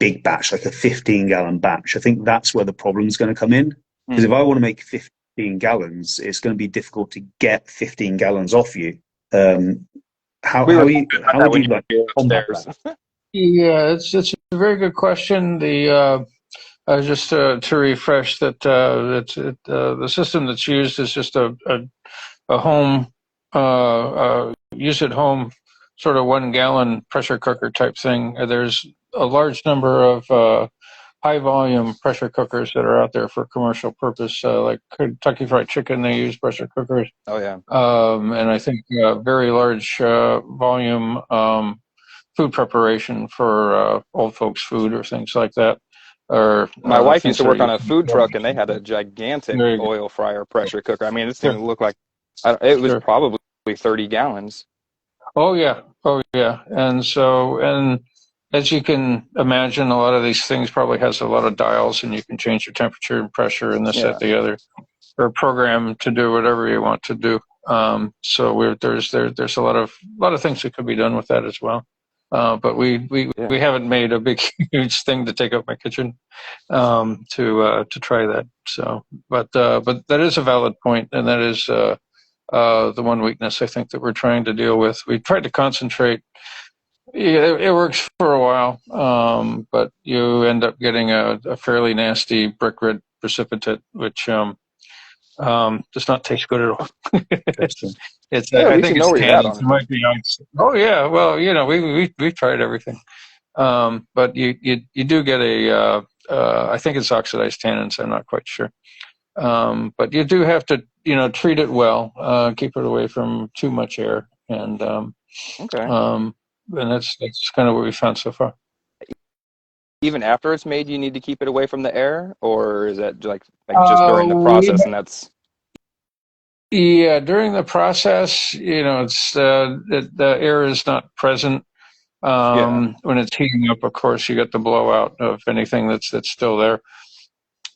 Speaker 2: big batch, like a 15-gallon batch, I think that's where the problem's going to come in. Because if I want to make 15 gallons, it's going to be difficult to get 15 gallons off you. How
Speaker 1: we were
Speaker 2: you
Speaker 1: talking about
Speaker 2: how
Speaker 1: that
Speaker 2: would
Speaker 1: when
Speaker 2: you
Speaker 1: you
Speaker 2: like
Speaker 1: were
Speaker 2: combat
Speaker 1: upstairs.
Speaker 2: that?
Speaker 3: Yeah, it's a very good question. Just to refresh that, the system that's used is just a home, use at home, sort of 1 gallon pressure cooker type thing. There's a large number of high volume pressure cookers that are out there for commercial purpose, like Kentucky Fried Chicken. They use pressure cookers,
Speaker 1: Oh yeah.
Speaker 3: and I think very large volume food preparation for old folks' food or things like that, or
Speaker 1: My wife used
Speaker 3: things
Speaker 1: to
Speaker 3: that are
Speaker 1: work on
Speaker 3: used.
Speaker 1: a food truck, and they had a gigantic
Speaker 3: There you go.
Speaker 1: oil fryer pressure cooker. I mean, this
Speaker 3: Sure,
Speaker 1: thing looked like it was
Speaker 3: sure.
Speaker 1: probably 30 gallons.
Speaker 3: Oh yeah. And as you can imagine, a lot of these things probably has a lot of dials, and you can change your temperature and pressure and this, that,
Speaker 1: Yeah.
Speaker 3: the other, or program to do whatever you want to do. There's a lot of things that could be done with that as well. But
Speaker 1: Yeah.
Speaker 3: we haven't made a big huge thing to take up my kitchen to try that. But that is a valid point, and that is the one weakness I think that we're trying to deal with. We tried to concentrate. Yeah, it works for a while, but you end up getting a fairly nasty brick red precipitate, which does not taste good at all.
Speaker 2: Interesting.
Speaker 1: Yeah, at
Speaker 3: I
Speaker 1: least
Speaker 3: think
Speaker 1: you know
Speaker 3: it's
Speaker 1: where you're at
Speaker 3: tannins.
Speaker 1: on
Speaker 3: It
Speaker 1: it.
Speaker 3: might be ice. Oh yeah, well we've tried everything, but you do get I think it's oxidized tannins. I'm not quite sure, but you do have to treat it well, keep it away from too much air,
Speaker 1: Okay.
Speaker 3: and that's kind of what we found so far.
Speaker 1: Even after it's made, you need to keep it away from the air, or is that like just during the
Speaker 3: We
Speaker 1: process, and that's
Speaker 3: Yeah, during the process, it's the air is not present. When it's heating up, of course, you get the blowout of anything that's still there.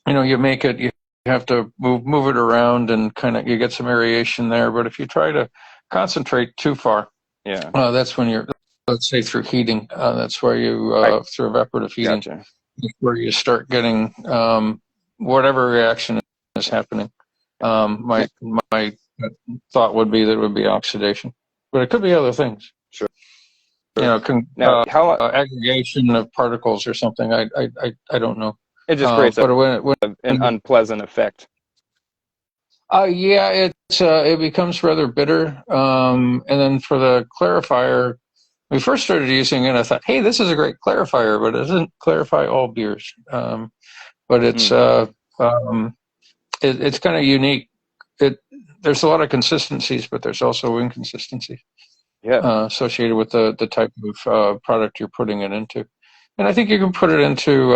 Speaker 3: You make it, you have to move it around and kind of you get some aeration there. But if you try to concentrate too far, that's when you're, let's say through heating, that's where you through evaporative heating,
Speaker 1: Gotcha.
Speaker 3: where you start getting whatever reaction is happening. My thought would be that it would be oxidation, but it could be other things.
Speaker 1: Sure.
Speaker 3: Now, aggregation of particles or something. I don't know.
Speaker 1: It just creates
Speaker 3: an
Speaker 1: unpleasant effect.
Speaker 3: Yeah, it becomes rather bitter. And then for the clarifier, we first started using it. I thought, hey, this is a great clarifier, but it doesn't clarify all beers. But it's it's kind of unique. There's a lot of consistencies, but there's also inconsistencies associated with the type of product you're putting it into. And I think you can put it into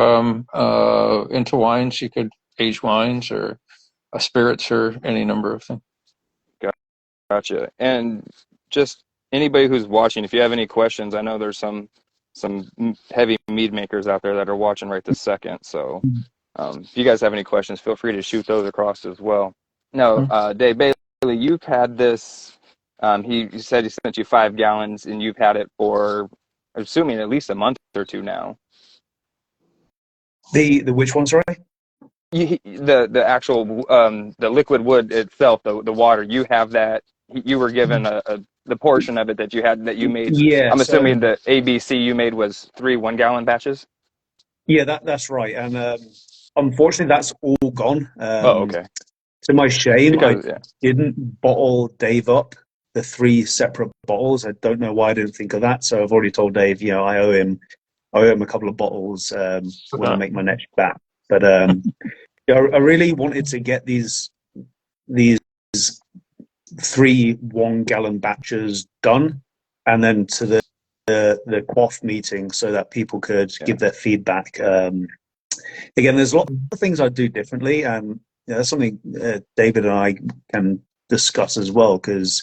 Speaker 3: wines. You could age wines or spirits or any number of things.
Speaker 1: Gotcha. And just anybody who's watching, if you have any questions, I know there's some heavy mead makers out there that are watching right this second. So if you guys have any questions, feel free to shoot those across as well. Now, Dave Bailey, you've had this. He said he sent you 5 gallons, and you've had it for, I'm assuming, at least a month or two now.
Speaker 2: The which one, sorry?
Speaker 1: The actual the liquid wood itself, the water. You have that. You were given the portion of it that you had that you made.
Speaker 2: Yeah,
Speaker 1: I'm assuming the ABC you made was 3 1-gallon batches.
Speaker 2: Yeah, that's right. And unfortunately, that's all gone.
Speaker 1: Okay.
Speaker 2: To my shame, I didn't bottle Dave up the 3 separate bottles. I don't know why I didn't think of that. So I've already told Dave, I owe him a couple of bottles when I make my next batch. But I really wanted to get these 3 1-gallon batches done, and then to the quaff meeting so that people could give their feedback. Again, there's a lot of things I do differently, and that's something David and I can discuss as well, because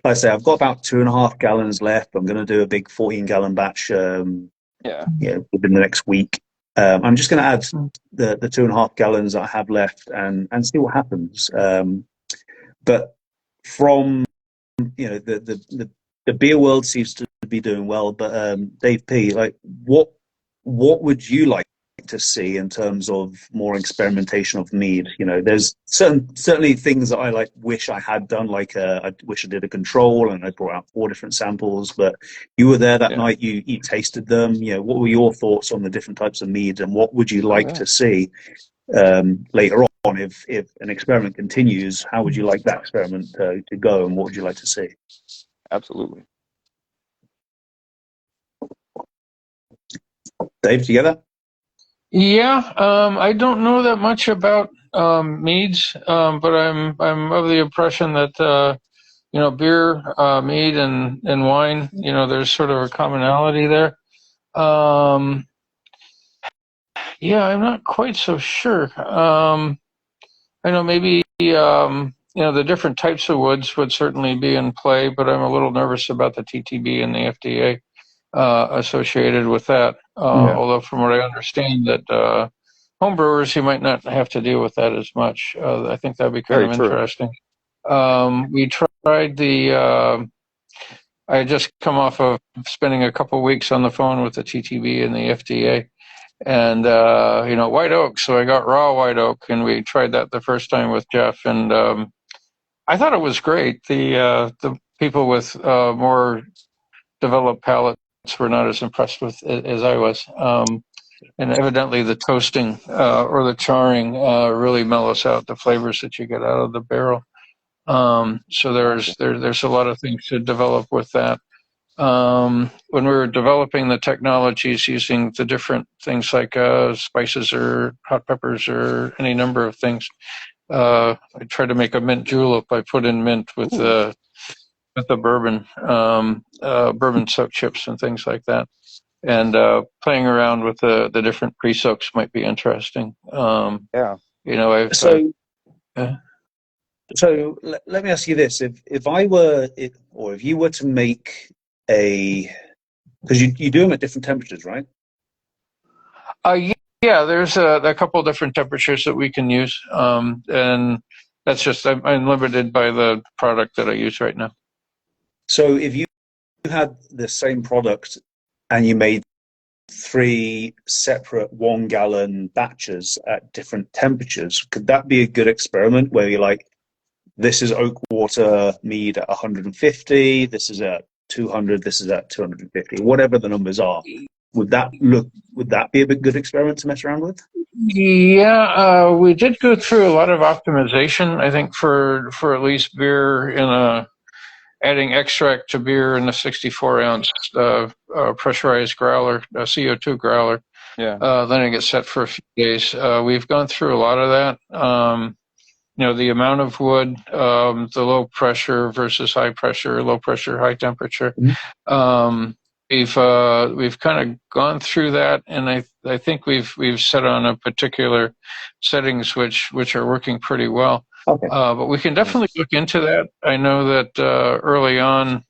Speaker 2: like I say, I've got about 2.5 gallons left. I'm going to do a big 14-gallon batch within the next week. I'm just going to add the 2.5 gallons I have left and see what happens. But from the beer world seems to be doing well, but Dave P, like what would you like to see in terms of more experimentation of mead? There's certainly things that I wish I had done, I wish I did a control and I brought out 4 different samples, but you were there that night, you tasted them. What were your thoughts on the different types of mead, and what would you like to see later on if an experiment continues? How would you like that experiment to go, and what would you like to see?
Speaker 1: Absolutely.
Speaker 2: Dave, do you get that?
Speaker 3: Yeah, I don't know that much about meads, but I'm of the impression that beer, mead, and wine, there's sort of a commonality there. Yeah, I'm not quite so sure. I know maybe the different types of woods would certainly be in play, but I'm a little nervous about the TTB and the FDA associated with that. Although from what I understand, that home brewers, you might not have to deal with that as much. I think that'd be kind of interesting. We tried the. I had just come off of spending a couple weeks on the phone with the TTB and the FDA, and white oak. So I got raw white oak, and we tried that the first time with Jeff, and I thought it was great. The people with more developed palates were not as impressed with it as I was. And evidently the toasting or the charring really mellows out the flavors that you get out of the barrel. So there's a lot of things to develop with that. When we were developing the technologies using the different things like spices or hot peppers or any number of things, I tried to make a mint julep. I put in mint with the bourbon, bourbon soak chips and things like that. And playing around with the different pre-soaks might be interesting.
Speaker 2: let me ask you this: if you were to make because you do them at different temperatures, right?
Speaker 3: Yeah, there's a couple of different temperatures that we can use, and that's just I'm limited by the product that I use right now.
Speaker 2: So if you had the same product and you made 3 separate 1-gallon batches at different temperatures, could that be a good experiment where you're like, this is oak water mead at 150, this is at 200, this is at 250, whatever the numbers are? Would that be a good experiment to mess around with?
Speaker 3: Yeah, we did go through a lot of optimization, I think, for at least beer adding extract to beer in the 64-ounce pressurized growler, CO2 growler.
Speaker 1: Yeah.
Speaker 3: Then it gets set for a few days. We've gone through a lot of that. The amount of wood, the low pressure versus high pressure, low pressure, high temperature.
Speaker 2: Mm-hmm.
Speaker 3: We've kind of gone through that, and I think we've set on a particular settings which are working pretty well.
Speaker 2: Okay.
Speaker 3: But we can definitely look into that. I know that early on,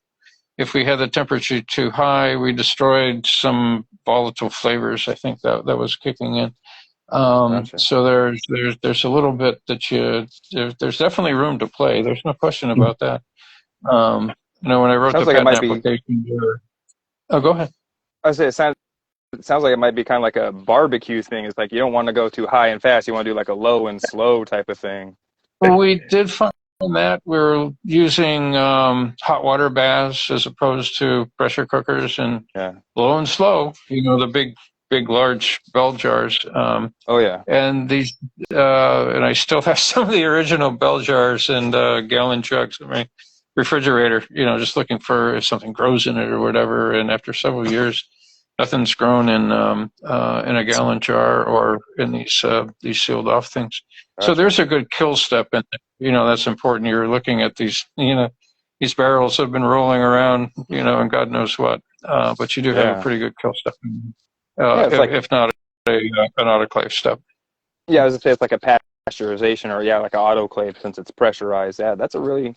Speaker 3: if we had the temperature too high, we destroyed some volatile flavors. I think that was kicking in.
Speaker 1: Gotcha.
Speaker 3: So there's a little bit that there's definitely room to play. There's no question about that. When I wrote
Speaker 1: Sounds
Speaker 3: the
Speaker 1: like it
Speaker 3: patent
Speaker 1: might be.
Speaker 3: application, oh, go ahead.
Speaker 1: I say it sounds like it might be kind of like a barbecue thing. It's like you don't want to go too high and fast. You want to do like a low and slow type of thing.
Speaker 3: Well, we did find that we're using hot water baths as opposed to pressure cookers, and low and slow. The big, large bell jars.
Speaker 1: Oh yeah.
Speaker 3: And these, and I still have some of the original bell jars and gallon jugs in my refrigerator. Just looking for if something grows in it or whatever. And after several years, nothing's grown in a gallon jar or in these sealed off things.
Speaker 1: Gotcha.
Speaker 3: So there's a good kill step in it. That's important. You're looking at these, these barrels have been rolling around, and God knows what. But you do have a pretty good kill step, if not an autoclave step.
Speaker 1: Yeah, I was gonna say it's like a pasteurization or like an autoclave since it's pressurized. Yeah, that's really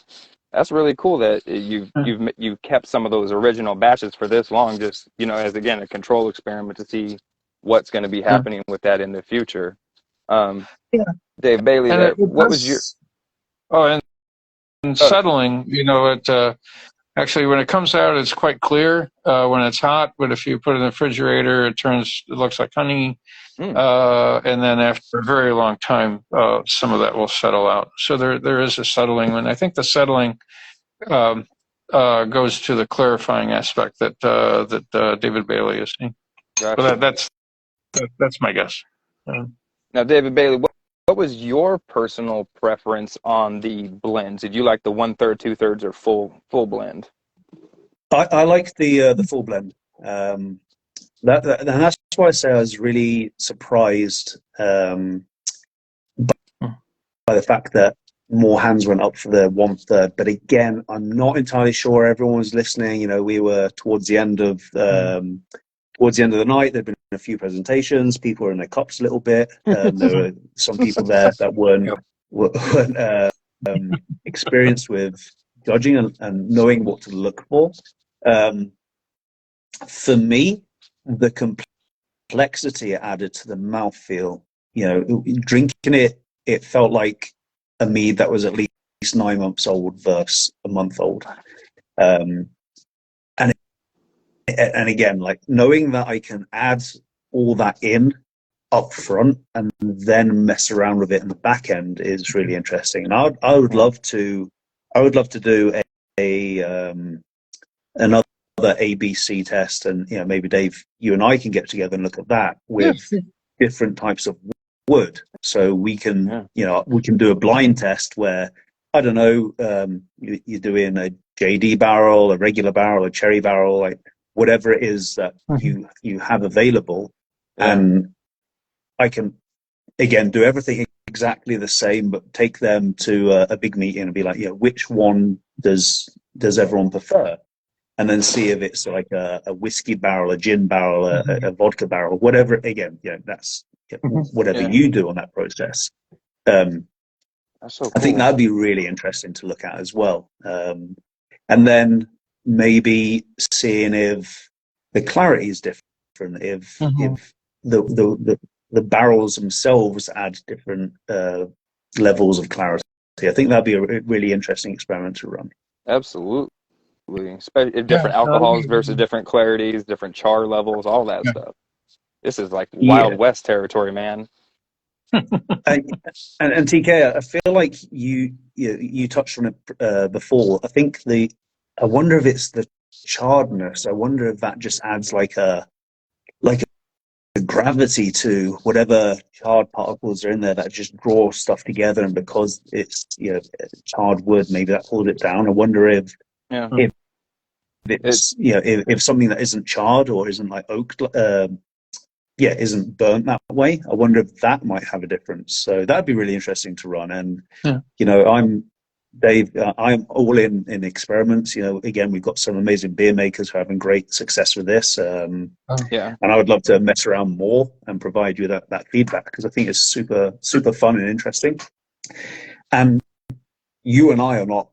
Speaker 1: cool that you've kept some of those original batches for this long. Just as again a control experiment to see what's going to be happening with that in the future. Dave Bailey, what was your?
Speaker 3: Oh, and settling, it actually when it comes out, it's quite clear when it's hot. But if you put it in the refrigerator, it looks like honey. And then after a very long time, some of that will settle out. So there is a settling, and I think the settling goes to the clarifying aspect that David Bailey is seeing.
Speaker 1: Gotcha.
Speaker 3: But that's my guess.
Speaker 1: Now, David Bailey, what was your personal preference on the blends? Did you like the 1/3, 2/3, or full blend?
Speaker 2: I like the full blend. And that's why I say I was really surprised by the fact that more hands went up for the 1/3. But again, I'm not entirely sure everyone was listening. We were towards the end of the night. There'd been a few presentations. People were in their cups a little bit. There were some people there that weren't experienced with judging and knowing what to look for. For me, the complexity it added to the mouthfeel, drinking it felt like a mead that was at least 9 months old versus a month old. And again, like knowing that I can add all that in up front and then mess around with it in the back end is really interesting. And I would love to do another ABC test, and maybe Dave, you and I can get together and look at that with different types of wood, so we can we can do a blind test where I don't know, you're doing a JD barrel, a regular barrel, a cherry barrel, like whatever it is that you have available, and I can again do everything exactly the same, but take them to a big meeting and be like, which one does everyone prefer? And then see if it's like a whiskey barrel, a gin barrel, a vodka barrel, whatever. Again, that's whatever you do on that process.
Speaker 1: That's so
Speaker 2: I think
Speaker 1: cool.
Speaker 2: that'd be really interesting to look at as well. And then maybe seeing if the clarity is different, if the barrels themselves add different levels of clarity. I think that'd be a really interesting experiment to run.
Speaker 1: Absolutely. Especially
Speaker 3: Yeah.
Speaker 1: different alcohols versus different clarities, different char levels, all that
Speaker 3: Yeah.
Speaker 1: stuff. This is like Wild
Speaker 2: Yeah.
Speaker 1: West territory, man.
Speaker 2: And TK, I feel like you touched on it before. I wonder if it's the charredness. I wonder if that just adds like a gravity to whatever charred particles are in there that just draw stuff together. And because it's charred wood, maybe that pulled it down. I wonder if
Speaker 1: Yeah.
Speaker 2: if
Speaker 1: It
Speaker 2: it's if something that isn't charred or isn't like oak isn't burnt that way. I wonder if that might have a difference. So that'd be really interesting to run. And
Speaker 3: Yeah.
Speaker 2: I'm Dave. I'm all in experiments. Again, we've got some amazing beer makers who are having great success with this.
Speaker 1: yeah.
Speaker 2: And I would love to mess around more and provide you that feedback, because I think it's super super fun and interesting. And you and I are not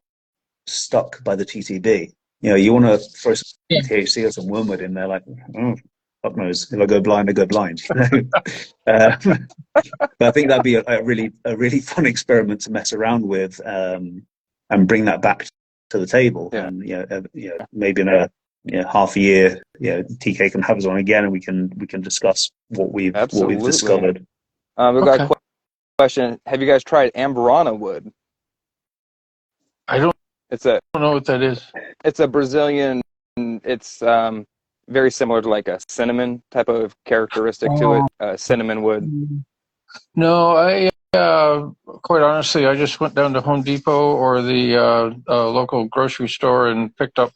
Speaker 2: stuck by the TTB. You want to throw some THC or some wormwood in there, like, oh, fuck knows. If I go blind, I go blind. But I think that'd be a really fun experiment to mess around with, and bring that back to the table.
Speaker 1: Yeah.
Speaker 2: And maybe in a half a year, TK can have us on again, and we can discuss what we've discovered.
Speaker 1: We've got a question. Have you guys tried Amburana wood?
Speaker 3: I don't
Speaker 1: It's a
Speaker 3: know what that is.
Speaker 1: It's a Brazilian. It's very similar to like a cinnamon type of characteristic to it. Cinnamon wood.
Speaker 3: No, I quite honestly, I just went down to Home Depot or the local grocery store and picked up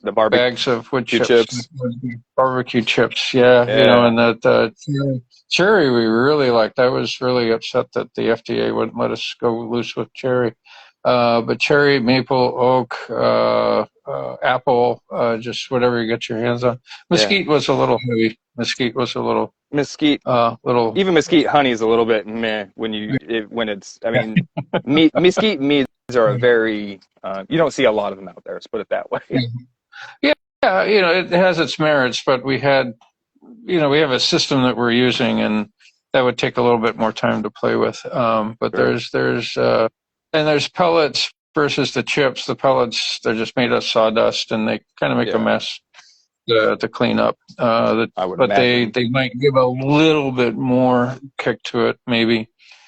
Speaker 1: The barbecue
Speaker 3: bags of wood
Speaker 1: chips.
Speaker 3: barbecue chips. Yeah, and that cherry we really liked. I was really upset that the FDA wouldn't let us go loose with cherry. But cherry, maple, oak, apple, just whatever you get your hands on. Mesquite was a little heavy. Mesquite was a little
Speaker 1: mesquite.
Speaker 3: Little.
Speaker 1: Even mesquite honey is a little bit meh when it's. I mean, mesquite meads are a very. You don't see a lot of them out there. Let's put it that way.
Speaker 3: Yeah, it has its merits, but we have a system that we're using, and that would take a little bit more time to play with. But sure. There's pellets versus the chips. The pellets, they're just made of sawdust, and they kind of make a mess to clean up. But they might give a little bit more kick to it, maybe.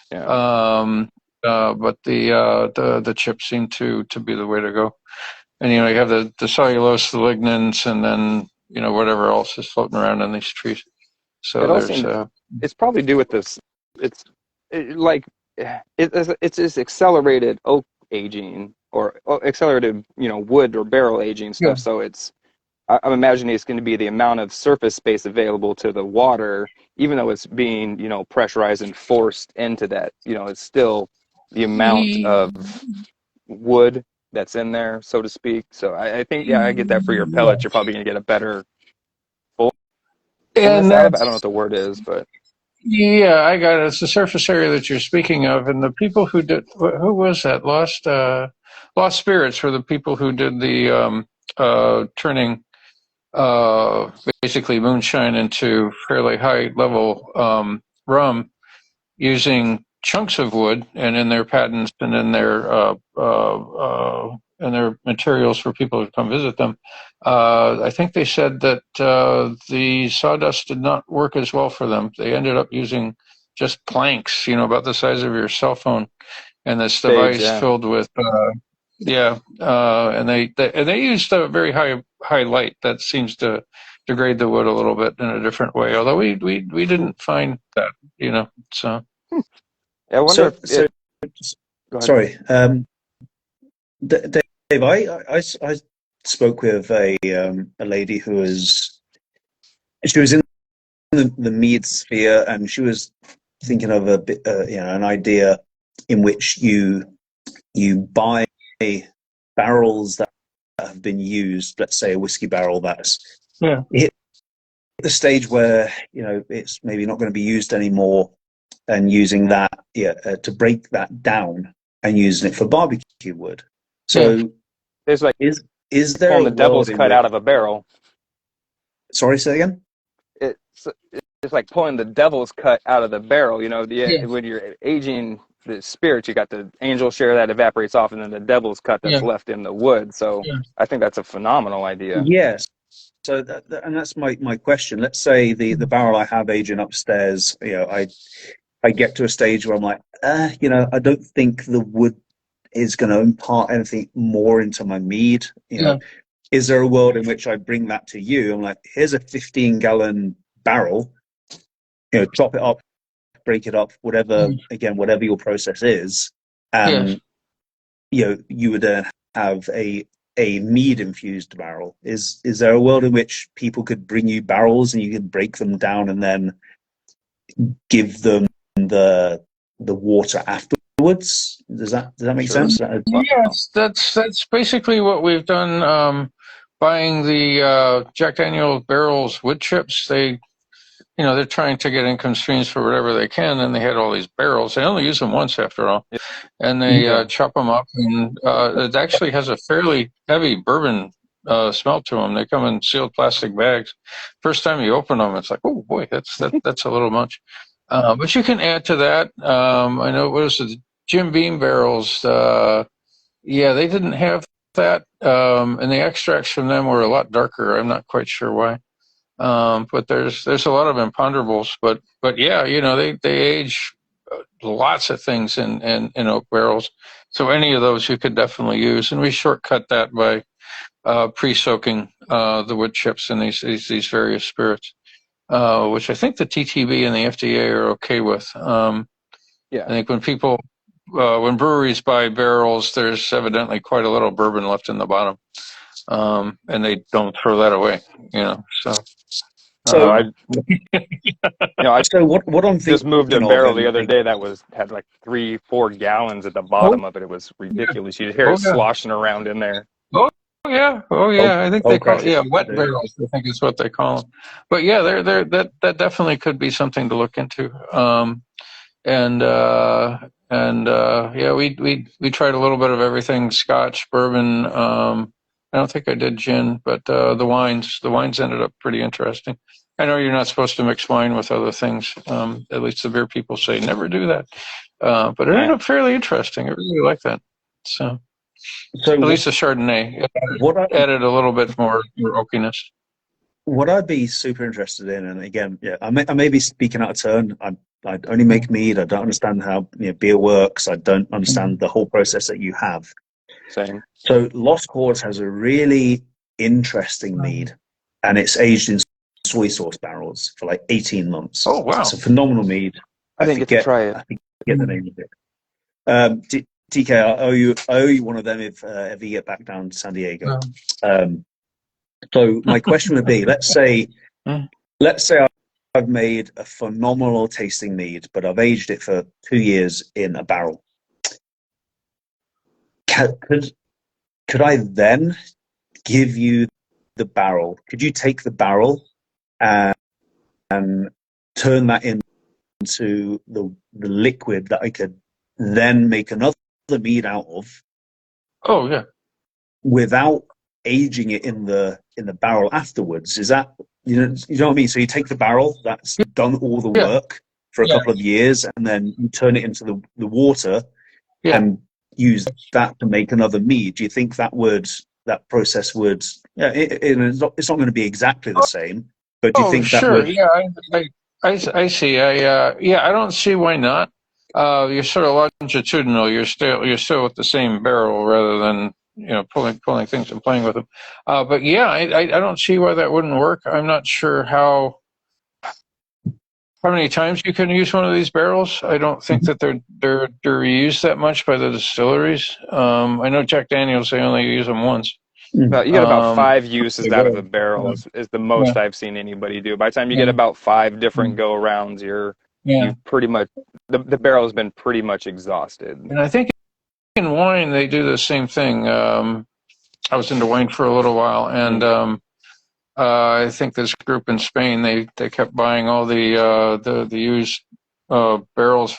Speaker 1: Yeah.
Speaker 3: But the chips seem to be the way to go. And you have the cellulose, the lignins, and then whatever else is floating around in these trees. So
Speaker 1: it's probably due with this. It's this accelerated oak aging or accelerated wood or barrel aging stuff. So I'm imagining it's going to be the amount of surface space available to the water, even though it's being pressurized and forced into that. It's still the amount of wood that's in there, so to speak. So I think, I get that for your pellets. You're probably going to get a better fullness out of it. I don't know what the word is, but.
Speaker 3: Yeah, I got it. It's the surface area that you're speaking of. And the people who was that? Lost Spirits were the people who did the turning basically moonshine into fairly high level rum using chunks of wood, and in their patents and in their materials for people to come visit them. I think they said that the sawdust did not work as well for them. They ended up using just planks, about the size of your cell phone, and this device filled with and they used a very high light that seems to degrade the wood a little bit in a different way. Although we didn't find that, so.
Speaker 1: I wonder
Speaker 2: sorry, Dave. I spoke with a lady who was in the Mead sphere, and she was thinking of an idea in which you buy barrels that have been used. Let's say a whiskey barrel that's hit the stage where it's maybe not going to be used anymore, and using that to break that down and using it for barbecue wood.
Speaker 3: Yeah.
Speaker 2: So
Speaker 1: It's like
Speaker 2: is there
Speaker 1: pulling
Speaker 2: a
Speaker 1: the devil's
Speaker 2: world in
Speaker 1: cut
Speaker 2: which,
Speaker 1: out of a barrel.
Speaker 2: sorry, say again?
Speaker 1: It's it's like pulling the devil's cut out of the barrel.
Speaker 3: Yeah.
Speaker 1: When you're aging the spirits, you got the angel share that evaporates off, and then the devil's cut that's
Speaker 3: Yeah.
Speaker 1: left in the wood. So
Speaker 3: Yeah.
Speaker 1: I think that's a phenomenal idea.
Speaker 2: Yes. So and that's my question. Let's say the barrel I have aging upstairs, I get to a stage where I'm like, I don't think the wood is going to impart anything more into my mead.
Speaker 3: Yeah.
Speaker 2: Is there a world in which I bring that to you? I'm like, here's a 15-gallon barrel, chop it up, break it up, whatever,
Speaker 3: Mm.
Speaker 2: again, whatever your process is.
Speaker 3: Yes.
Speaker 2: And, you would then have a mead infused barrel. Is there a world in which people could bring you barrels and you could break them down and then give them the water afterwards? Does that make
Speaker 1: Sure.
Speaker 2: sense?
Speaker 3: Yes, that's basically what we've done. Buying the Jack Daniel barrels wood chips, they're trying to get income streams for whatever they can, and they had all these barrels. They only use them once after all, and they
Speaker 1: Yeah.
Speaker 3: chop them up, and it actually has a fairly heavy bourbon smell to them. They come in sealed plastic bags. First time you open them, it's like, oh boy, that's a little much. But you can add to that. I know what was the Jim Beam barrels. Yeah, they didn't have that, and the extracts from them were a lot darker. I'm not quite sure why. But there's a lot of imponderables. But yeah, they age lots of things in oak barrels. So any of those you could definitely use, and we shortcut that by pre-soaking the wood chips in these various spirits, which I think the TTB and the FDA are okay with. I think when breweries buy barrels, there's evidently quite a little bourbon left in the bottom, and they don't throw that away. So.
Speaker 2: So
Speaker 1: I I
Speaker 2: so what I'm
Speaker 1: just moved a
Speaker 2: thinking of,
Speaker 1: barrel the
Speaker 2: and
Speaker 1: other day that had like 3-4 gallons at the
Speaker 3: Oh,
Speaker 1: bottom of it. It was
Speaker 3: yeah.
Speaker 1: ridiculous. You'd hear
Speaker 3: Oh,
Speaker 1: it
Speaker 3: yeah.
Speaker 1: sloshing around in there.
Speaker 3: Oh, yeah. Oh,
Speaker 2: oh,
Speaker 3: yeah. I think
Speaker 2: oh
Speaker 3: they call
Speaker 2: crap,
Speaker 3: it, wet barrels. I think is what they call them. But yeah, that definitely could be something to look into. Yeah, we tried a little bit of everything: Scotch, bourbon. I don't think I did gin, but the wines ended up pretty interesting. I know you're not supposed to mix wine with other things. At least the beer people say never do that. But it ended up fairly interesting. I really like that. So
Speaker 2: so
Speaker 3: at least the Chardonnay
Speaker 2: what I
Speaker 3: added a little bit more oakiness.
Speaker 2: what I'd be super interested in, and again, I may be speaking out of turn. I only make mead. I don't understand how beer works. I don't understand the whole process that you have.
Speaker 1: Same.
Speaker 2: So Lost Cause has a really interesting mead, and it's aged in soy sauce barrels for like 18 months.
Speaker 3: Oh, wow.
Speaker 2: It's a phenomenal mead.
Speaker 1: I didn't get to try it.
Speaker 2: I forget the name of it. TK, I owe you one of them if ever you get back down to San Diego. So my question would be: let's say I've made a phenomenal tasting mead, but I've aged it for 2 years in a barrel. Could I then give you the barrel? Could you take the barrel and turn that into the liquid that I could then make another mead out of?
Speaker 3: Oh, yeah.
Speaker 2: Without aging it in the barrel afterwards? Is that you know what I mean? So you take the barrel that's done all the
Speaker 3: Yeah.
Speaker 2: work for a couple of years, and then you turn it into the water and use that to make another mead. Do you think that process would? Yeah, it's not going to be exactly the same, but do you think that
Speaker 3: sure.
Speaker 2: would?
Speaker 3: Yeah, I see. I don't see why not. You're sort of longitudinal. You're still with the same barrel rather than pulling things and playing with them. But yeah, I don't see why that wouldn't work. I'm not sure how many times you can use one of these barrels. I don't think that they're used that much by the distilleries. I know Jack Daniels, they only use them once.
Speaker 1: You get about 5 uses out of a barrel is the most I've seen anybody do. By the time you get about 5 different go rounds, you've pretty much the barrel has been pretty much exhausted.
Speaker 3: And I think in wine they do the same thing. I was into wine for a little while, and I think this group in Spain they kept buying all the used barrels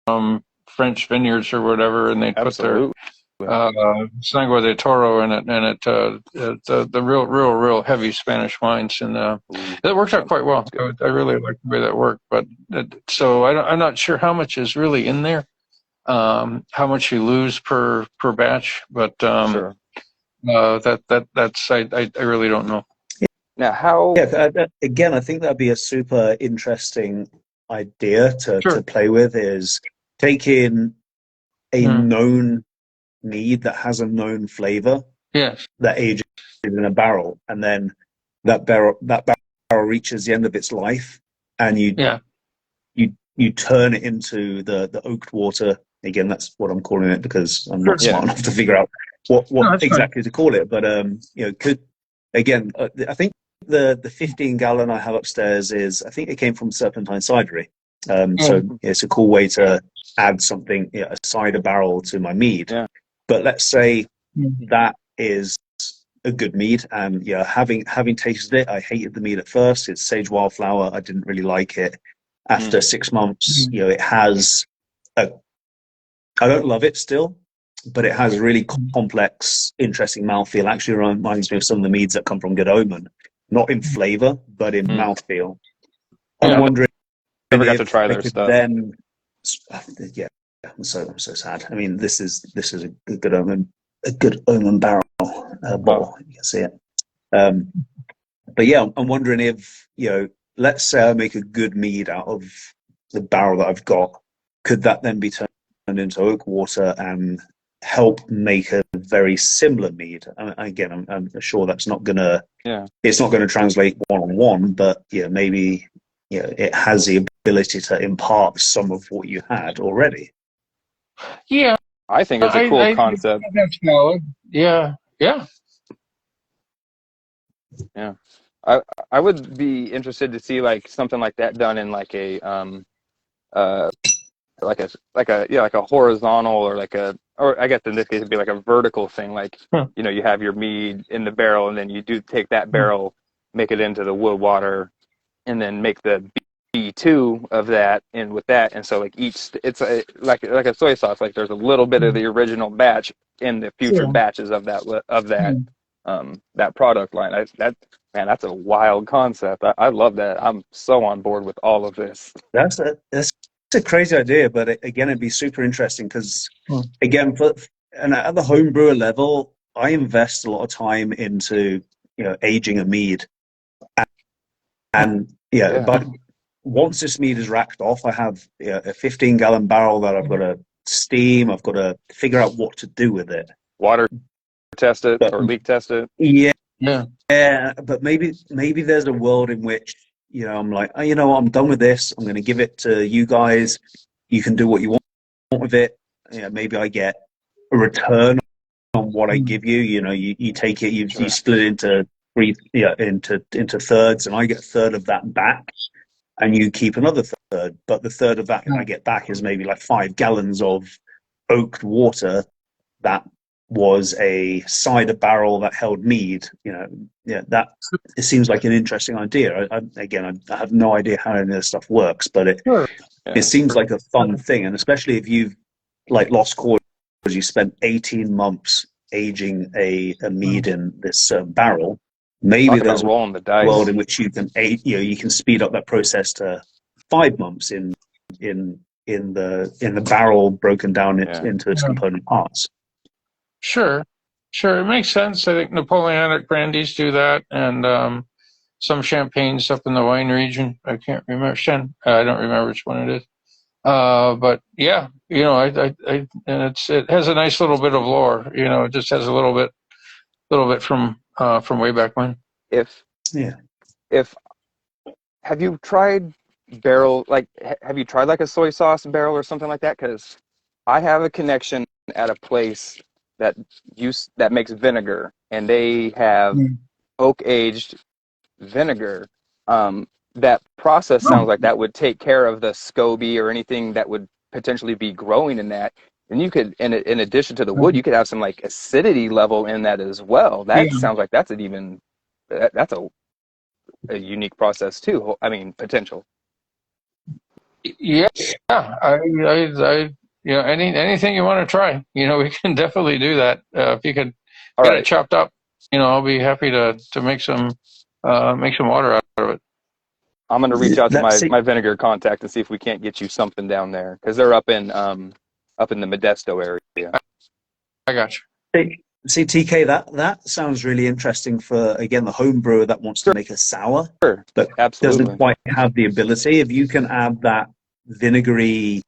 Speaker 3: from French vineyards or whatever, and they put their Sangue de Toro in it, and the real heavy Spanish wines, and it worked out quite well. I really like the way that worked, but so I'm not sure how much is really in there, how much you lose per batch, but
Speaker 1: Sure.
Speaker 3: that's I really don't know.
Speaker 1: Now, how?
Speaker 2: Yeah, again, I think that'd be a super interesting idea to play with, is taking a known mead that has a known flavor,
Speaker 3: yes,
Speaker 2: that ages in a barrel, and then that barrel reaches the end of its life, and you turn it into the oaked water. Again, that's what I'm calling it, because I'm not smart enough to figure out what exactly to call it. But could, again, I think the 15-gallon I have upstairs I think it came from Serpentine Cidery. So it's a cool way to add something, a cider barrel to my mead. Yeah. But let's say that is a good mead, and having tasted it, I hated the mead at first. It's sage wildflower. I didn't really like it. After 6 months, it has I don't love it still, but it has a really complex, interesting mouthfeel. Actually reminds me of some of the meads that come from Good Omen, not in flavor, but in mouthfeel. I'm wondering
Speaker 1: Never got
Speaker 2: if
Speaker 1: to try their
Speaker 2: I could
Speaker 1: stuff.
Speaker 2: then, I'm so sad. I mean, this is a Good Omen barrel bottle. You can see it. But yeah, I'm wondering if, let's say I make a good mead out of the barrel that I've got, could that then be turned into oak water and help make a very similar mead? And again, I'm sure that's not gonna, it's not gonna translate one-on-one, but maybe it has the ability to impart some of what you had already.
Speaker 3: Yeah,
Speaker 1: I think it's a cool concept.
Speaker 3: That's valid. Yeah.
Speaker 1: I would be interested to see like something like that done in like a like a horizontal, or I guess in this case it'd be like a vertical thing. Like you have your mead in the barrel, and then you do take that barrel, make it into the wood water, and then make the B2 of that in with that. And so like it's like a soy sauce. Like there's a little bit of the original batch in the future batches of that product line. That's a wild concept. I love that. I'm so on board with all of this.
Speaker 2: That's a crazy idea, but again, it'd be super interesting because, again, and at the home brewer level, I invest a lot of time into aging a mead, and but once this mead is racked off, I have a 15-gallon barrel that I've got to steam. I've got to figure out what to do with it.
Speaker 1: Water test it or leak test it.
Speaker 2: Yeah, but maybe there's a world in which I'm like, I'm done with this. I'm going to give it to you guys. You can do what you want with it. Maybe I get a return on what I give you. You take it, you split it into into thirds, and I get a third of that back, and you keep another third. But the third of that I get back is maybe like 5 gallons of oaked water that was a cider barrel that held mead. That it seems like an interesting idea. I have no idea how any of this stuff works, but it seems like a fun thing, and especially if you've like Lost Cause, you spent 18 months aging a mead in this barrel. Maybe there's a
Speaker 1: rolling the dice
Speaker 2: world in which you can you can speed up that process to 5 months in the barrel broken down into its component parts.
Speaker 3: Sure, it makes sense. I think Napoleonic brandies do that, and some champagnes up in the wine region. I can't remember. I don't remember which one it is. But yeah, and it has a nice little bit of lore. It just has a little bit from way back when.
Speaker 1: Have you tried barrel? Like, have you tried like a soy sauce barrel or something like that? Because I have a connection at a place that makes vinegar, and they have oak aged vinegar. That process sounds like that would take care of the SCOBY or anything that would potentially be growing in that. And you could, in addition to the wood, you could have some like acidity level in that as well. That sounds like that's a unique process too. I mean, potential.
Speaker 3: Yeah, I anything you want to try, we can definitely do that. If you could
Speaker 1: All
Speaker 3: get it
Speaker 1: right.
Speaker 3: chopped up, I'll be happy to make some water out of it.
Speaker 1: I'm going to reach out to
Speaker 2: Let's
Speaker 1: my
Speaker 2: see.
Speaker 1: vinegar contact and see if we can't get you something down there, because they're up in the Modesto area.
Speaker 3: I got you.
Speaker 2: See, TK, that sounds really interesting for, again, the home brewer that wants to make a sour,
Speaker 1: Sure.
Speaker 2: but doesn't
Speaker 1: Absolutely.
Speaker 2: quite have the ability. If you can add that vinegary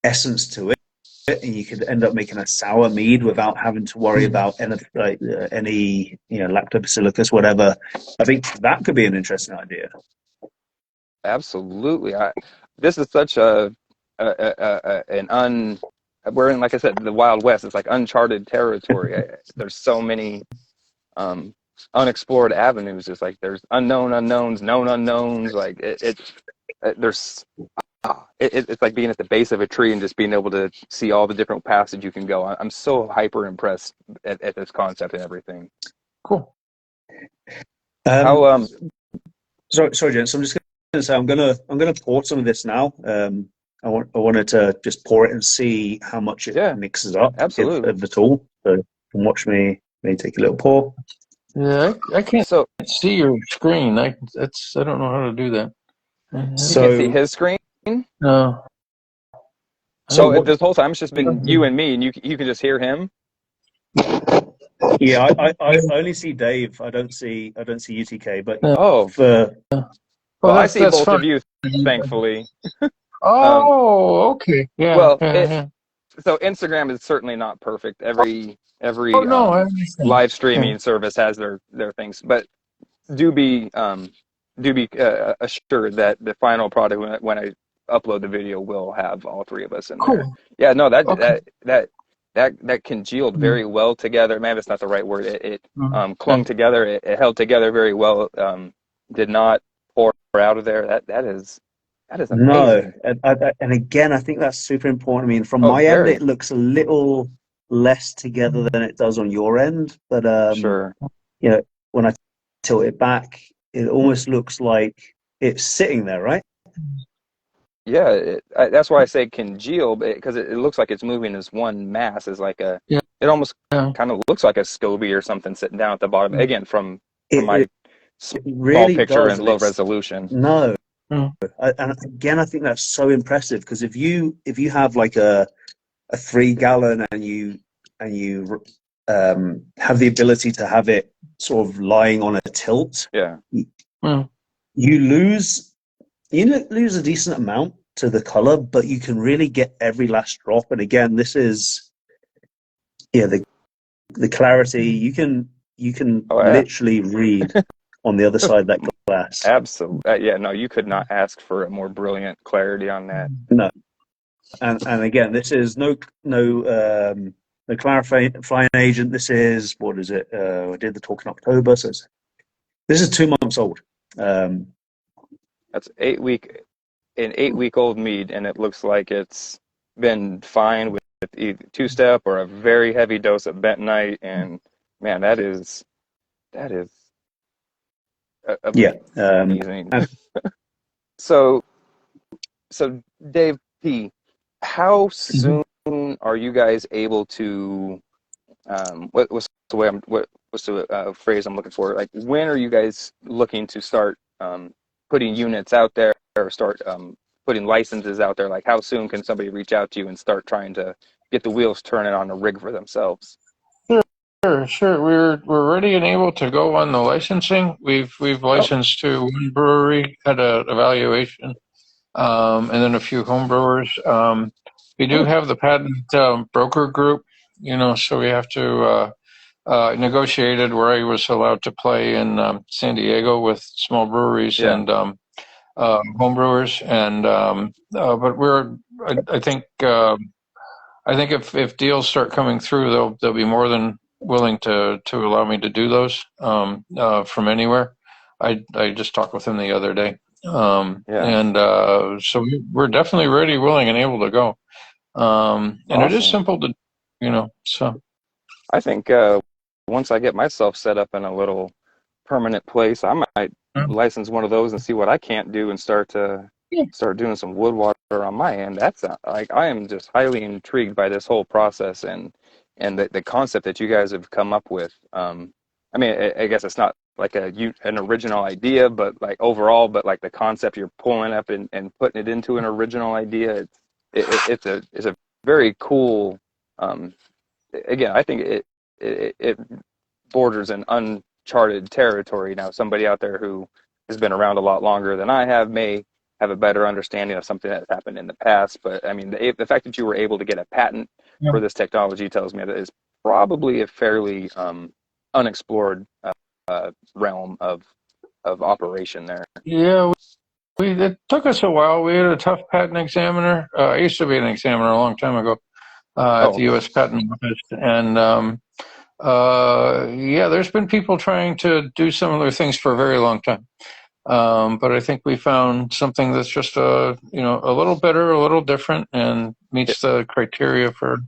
Speaker 2: essence to it, and you could end up making a sour mead without having to worry about any lactobacillus, whatever. I think that could be an interesting idea.
Speaker 1: Absolutely. This is such we're in, like I said, the Wild West. It's like uncharted territory. There's so many unexplored avenues. It's like there's unknown unknowns, known unknowns. Like there's it's like being at the base of a tree and just being able to see all the different paths you can go. I'm so hyper impressed at this concept and everything.
Speaker 3: Cool.
Speaker 1: How
Speaker 2: Sorry, gents. I'm just going to say I'm gonna pour some of this now. I wanted to just pour it and see how much it mixes up.
Speaker 1: Absolutely.
Speaker 2: Of the tool. So you can watch me take a little pour.
Speaker 3: Yeah, I can't see your screen. I don't know how to do that.
Speaker 1: You can't see his screen?
Speaker 3: No.
Speaker 1: So if this whole time it's just been you and me, and you can just hear him.
Speaker 2: Yeah, I only see Dave. I don't see UTK. But
Speaker 1: well, I see both of you, thankfully.
Speaker 3: Oh, okay. Yeah.
Speaker 1: Well, so Instagram is certainly not perfect. Every live streaming service has their things, but do be assured that the final product when I upload the video will have all three of us in there. Yeah, no, that congealed very well together. Man, that's not the right word. It clung together. It held together very well. Did not pour out of there. That is amazing.
Speaker 2: No, and again, I think that's super important. I mean, from my end, it looks a little less together than it does on your end, but
Speaker 1: sure.
Speaker 2: When I tilt it back, it almost looks like it's sitting there, right?
Speaker 1: Yeah, that's why I say congeal, because it looks like it's moving as one mass. As like it almost kind of looks like a SCOBY or something sitting down at the bottom. Again, from my small
Speaker 2: really
Speaker 1: picture and low resolution.
Speaker 2: No. And again, I think that's so impressive, because if you have like a 3 gallon and you have the ability to have it sort of lying on a tilt, you lose a decent amount to the color, but you can really get every last drop. And again, this is the clarity. You can literally read on the other side of that glass.
Speaker 1: Absolutely. Yeah, no, you could not ask for a more brilliant clarity on that.
Speaker 2: No. And again, this is no clarifying agent. This is, what is it? I did the talk in October, so this is 2 months old.
Speaker 1: That's 8-week-old mead, and it looks like it's been fine with either 2-step or a very heavy dose of bentonite. And man, that is amazing. So Dave P, how soon are you guys able to what's the phrase I'm looking for? Like, when are you guys looking to start putting units out there, or start putting licenses out there? Like, how soon can somebody reach out to you and start trying to get the wheels turning on a rig for themselves?
Speaker 3: Sure. We're ready and able to go on the licensing. We've licensed to one brewery at an evaluation, and then a few home brewers. We do have the patent broker group, so we have to negotiated where I was allowed to play in San Diego with small breweries and home brewers, and but I think if deals start coming through, they'll be more than willing to allow me to do those from anywhere. I just talked with him the other day, and so we're definitely ready, willing, and able to go. And it is simple to, so.
Speaker 1: I think once I get myself set up in a little permanent place, I might license one of those and see what I can't do and start to start doing some wood water on my end. That's like I am just highly intrigued by this whole process and the concept that you guys have come up with. I mean, I guess it's not like an original idea, but like overall, but like the concept you're pulling up and putting it into an original idea. It's a very cool. Um, Again, I think it borders in uncharted territory. Now, somebody out there who has been around a lot longer than I have may have a better understanding of something that's happened in the past. But I mean, the fact that you were able to get a patent
Speaker 3: Yeah.
Speaker 1: for this technology tells me that it's probably a fairly unexplored realm of operation there.
Speaker 3: Yeah, it took us a while. We had a tough patent examiner. I used to be an examiner a long time ago at the
Speaker 1: Oh,
Speaker 3: U.S. Patent Office, and yeah, there's been people trying to do similar things for a very long time. But I think we found something that's just a little better, a little different, and
Speaker 1: it,
Speaker 3: meets the criteria for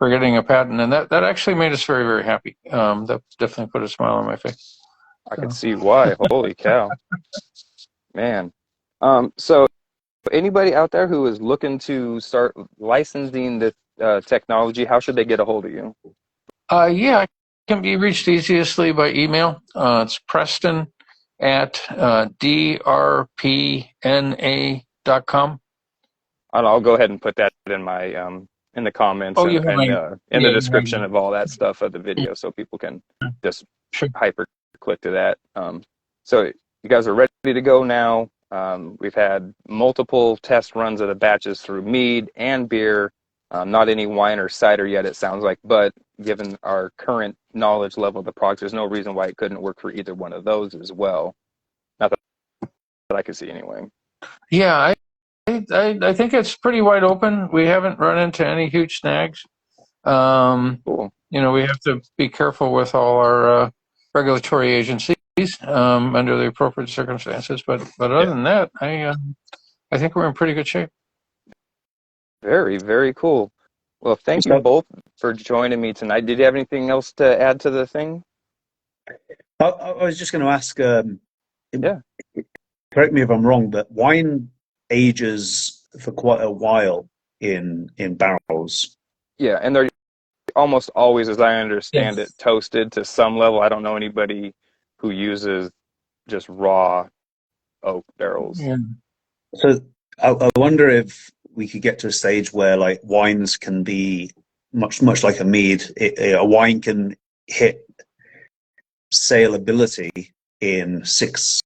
Speaker 3: getting a patent. And that actually made us very, very happy. That definitely put a smile on my face.
Speaker 1: I could
Speaker 3: So.
Speaker 1: see why. Holy cow, man. So anybody out there who is looking to start licensing this technology, how should they get a hold of you?
Speaker 3: Yeah, it can be reached easiestly by email. It's Preston at drpna.com.
Speaker 1: And I'll go ahead and put that in the comments
Speaker 3: Oh, you
Speaker 1: and,
Speaker 3: have
Speaker 1: and
Speaker 3: my,
Speaker 1: in the
Speaker 3: yeah, you have
Speaker 1: description of all that stuff of the video, so people can just
Speaker 3: sure.
Speaker 1: hyper click to that. So you guys are ready to go now. We've had multiple test runs of the batches through mead and beer. Not any wine or cider yet, it sounds like, but given our current knowledge level of the products, there's no reason why it couldn't work for either one of those as well. Not that I can see anyway.
Speaker 3: Yeah, I think it's pretty wide open. We haven't run into any huge snags.
Speaker 1: Cool.
Speaker 3: We have to be careful with all our regulatory agencies under the appropriate circumstances. But other
Speaker 1: Yeah.
Speaker 3: than that, I think we're in pretty good shape.
Speaker 1: Very, very cool. Well, thank you
Speaker 2: So,
Speaker 1: both for joining me tonight. Did you have anything else to add to the thing?
Speaker 2: I was just going to ask,
Speaker 1: Yeah.
Speaker 2: correct me if I'm wrong, but wine ages for quite a while in barrels.
Speaker 1: Yeah, and they're almost always, as I understand it,
Speaker 3: Yes.
Speaker 1: toasted to some level. I don't know anybody who uses just raw oak barrels.
Speaker 3: Yeah.
Speaker 2: So I wonder if we could get to a stage where like wines can be much like a mead. A wine can hit saleability in 6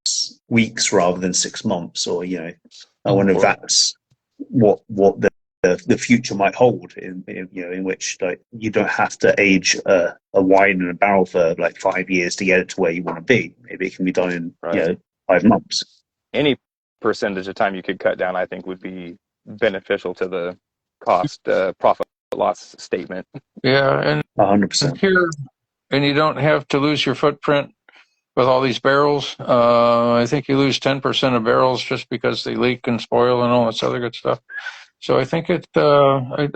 Speaker 2: weeks rather than 6 months, or I wonder if that's what the future might hold in which like you don't have to age a wine in a barrel for like 5 years to get it to where you want to be. Maybe it can be done in
Speaker 1: Right.
Speaker 2: 5 months.
Speaker 1: Any percentage of time you could cut down, I think, would be beneficial to the cost profit loss statement.
Speaker 3: Yeah, and
Speaker 2: 100%.
Speaker 3: here, and you don't have to lose your footprint with all these barrels. I think you lose 10% of barrels just because they leak and spoil and all this other good stuff. So I think I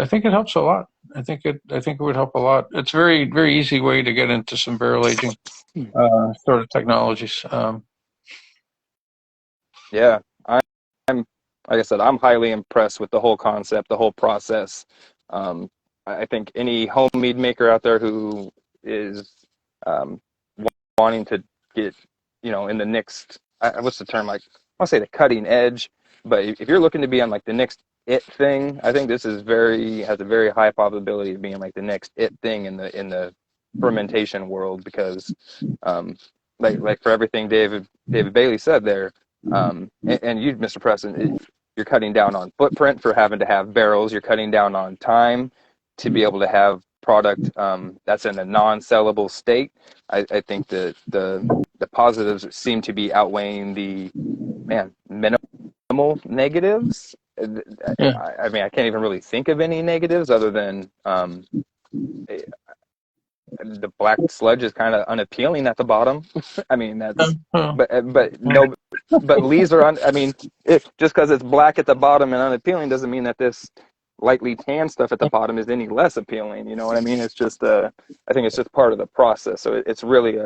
Speaker 3: think it helps a lot. I think it would help a lot. It's a very, very easy way to get into some barrel aging sort of technologies.
Speaker 1: Yeah, I'm like I said, I'm highly impressed with the whole concept, the whole process. Um, I think any home mead maker out there who is um, wanting to get, in the next, what's the term? Like, I want to say the cutting edge, but if you're looking to be on like the next it thing, I think this is has a very high probability of being like the next it thing in the fermentation world because, like for everything David Bailey said there, and you, Mr. Preston, you're cutting down on footprint for having to have barrels. You're cutting down on time to be able to have product that's in a non-sellable state. I think that the positives seem to be outweighing the minimal negatives.
Speaker 3: Yeah.
Speaker 1: I mean, I can't even really think of any negatives other than the black sludge is kind of unappealing at the bottom. I mean, that's but no, but leaves are I mean, just because it's black at the bottom and unappealing doesn't mean that this lightly tan stuff at the bottom is any less appealing. You know what I mean? It's just I think it's just part of the process. So it's really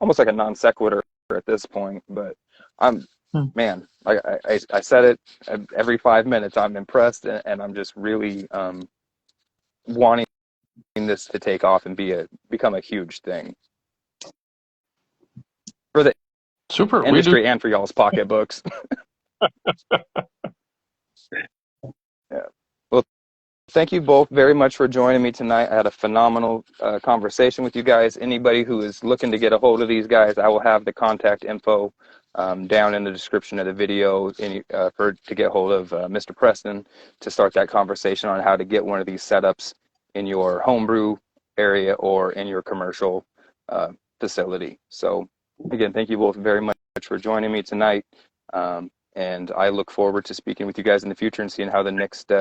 Speaker 1: almost like a non sequitur at this point. But I'm man, I said it every 5 minutes. I'm impressed, and I'm just really wanting this to take off and become a huge thing for the
Speaker 3: Super. We do.
Speaker 1: industry and for y'all's pocketbooks. Yeah. Well, thank you both very much for joining me tonight. I had a phenomenal conversation with you guys. Anybody who is looking to get a hold of these guys, I will have the contact info down in the description of the video to get hold of Mr. Preston to start that conversation on how to get one of these setups in your homebrew area or in your commercial facility. So again, thank you both very much for joining me tonight. And I look forward to speaking with you guys in the future and seeing how the next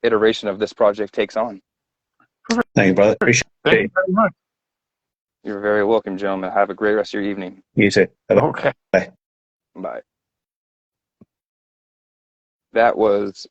Speaker 1: iteration of this project takes on.
Speaker 2: Thank you, brother. Appreciate
Speaker 3: Thank you
Speaker 2: it.
Speaker 3: very much.
Speaker 1: You're very welcome, gentlemen. Have a great rest of your evening.
Speaker 2: You too. Bye-bye.
Speaker 3: Okay.
Speaker 1: Bye. That was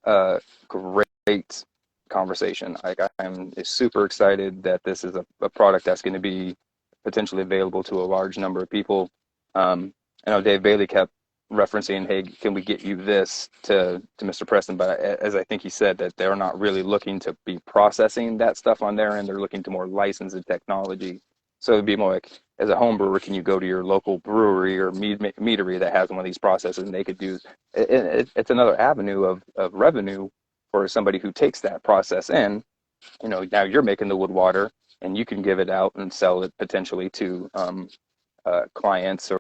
Speaker 1: a great conversation. I'm super excited that this is a product that's going to be potentially available to a large number of people. I know Dave Bailey kept referencing, hey, can we get you this to Mr. Preston? But as I think he said, that they're not really looking to be processing that stuff on their end. They're looking to more license the technology. So it'd be more like, as a home brewer, can you go to your local brewery or meadery that has one of these processes, and they could do it's another avenue of revenue for somebody who takes that process in. Now you're making the wood water, and you can give it out and sell it potentially to clients or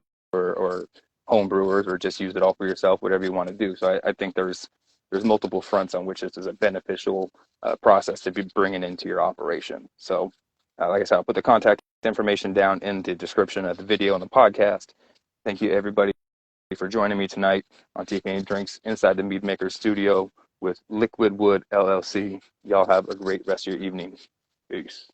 Speaker 1: home brewers, or just use it all for yourself, whatever you want to do. So I think there's multiple fronts on which this is a beneficial process to be bringing into your operation. So like I said, I'll put the contact information down in the description of the video and the podcast. Thank you, everybody, for joining me tonight on TK Drinks inside the Mead Maker studio with Liquid Wood LLC. Y'all have a great rest of your evening. Peace.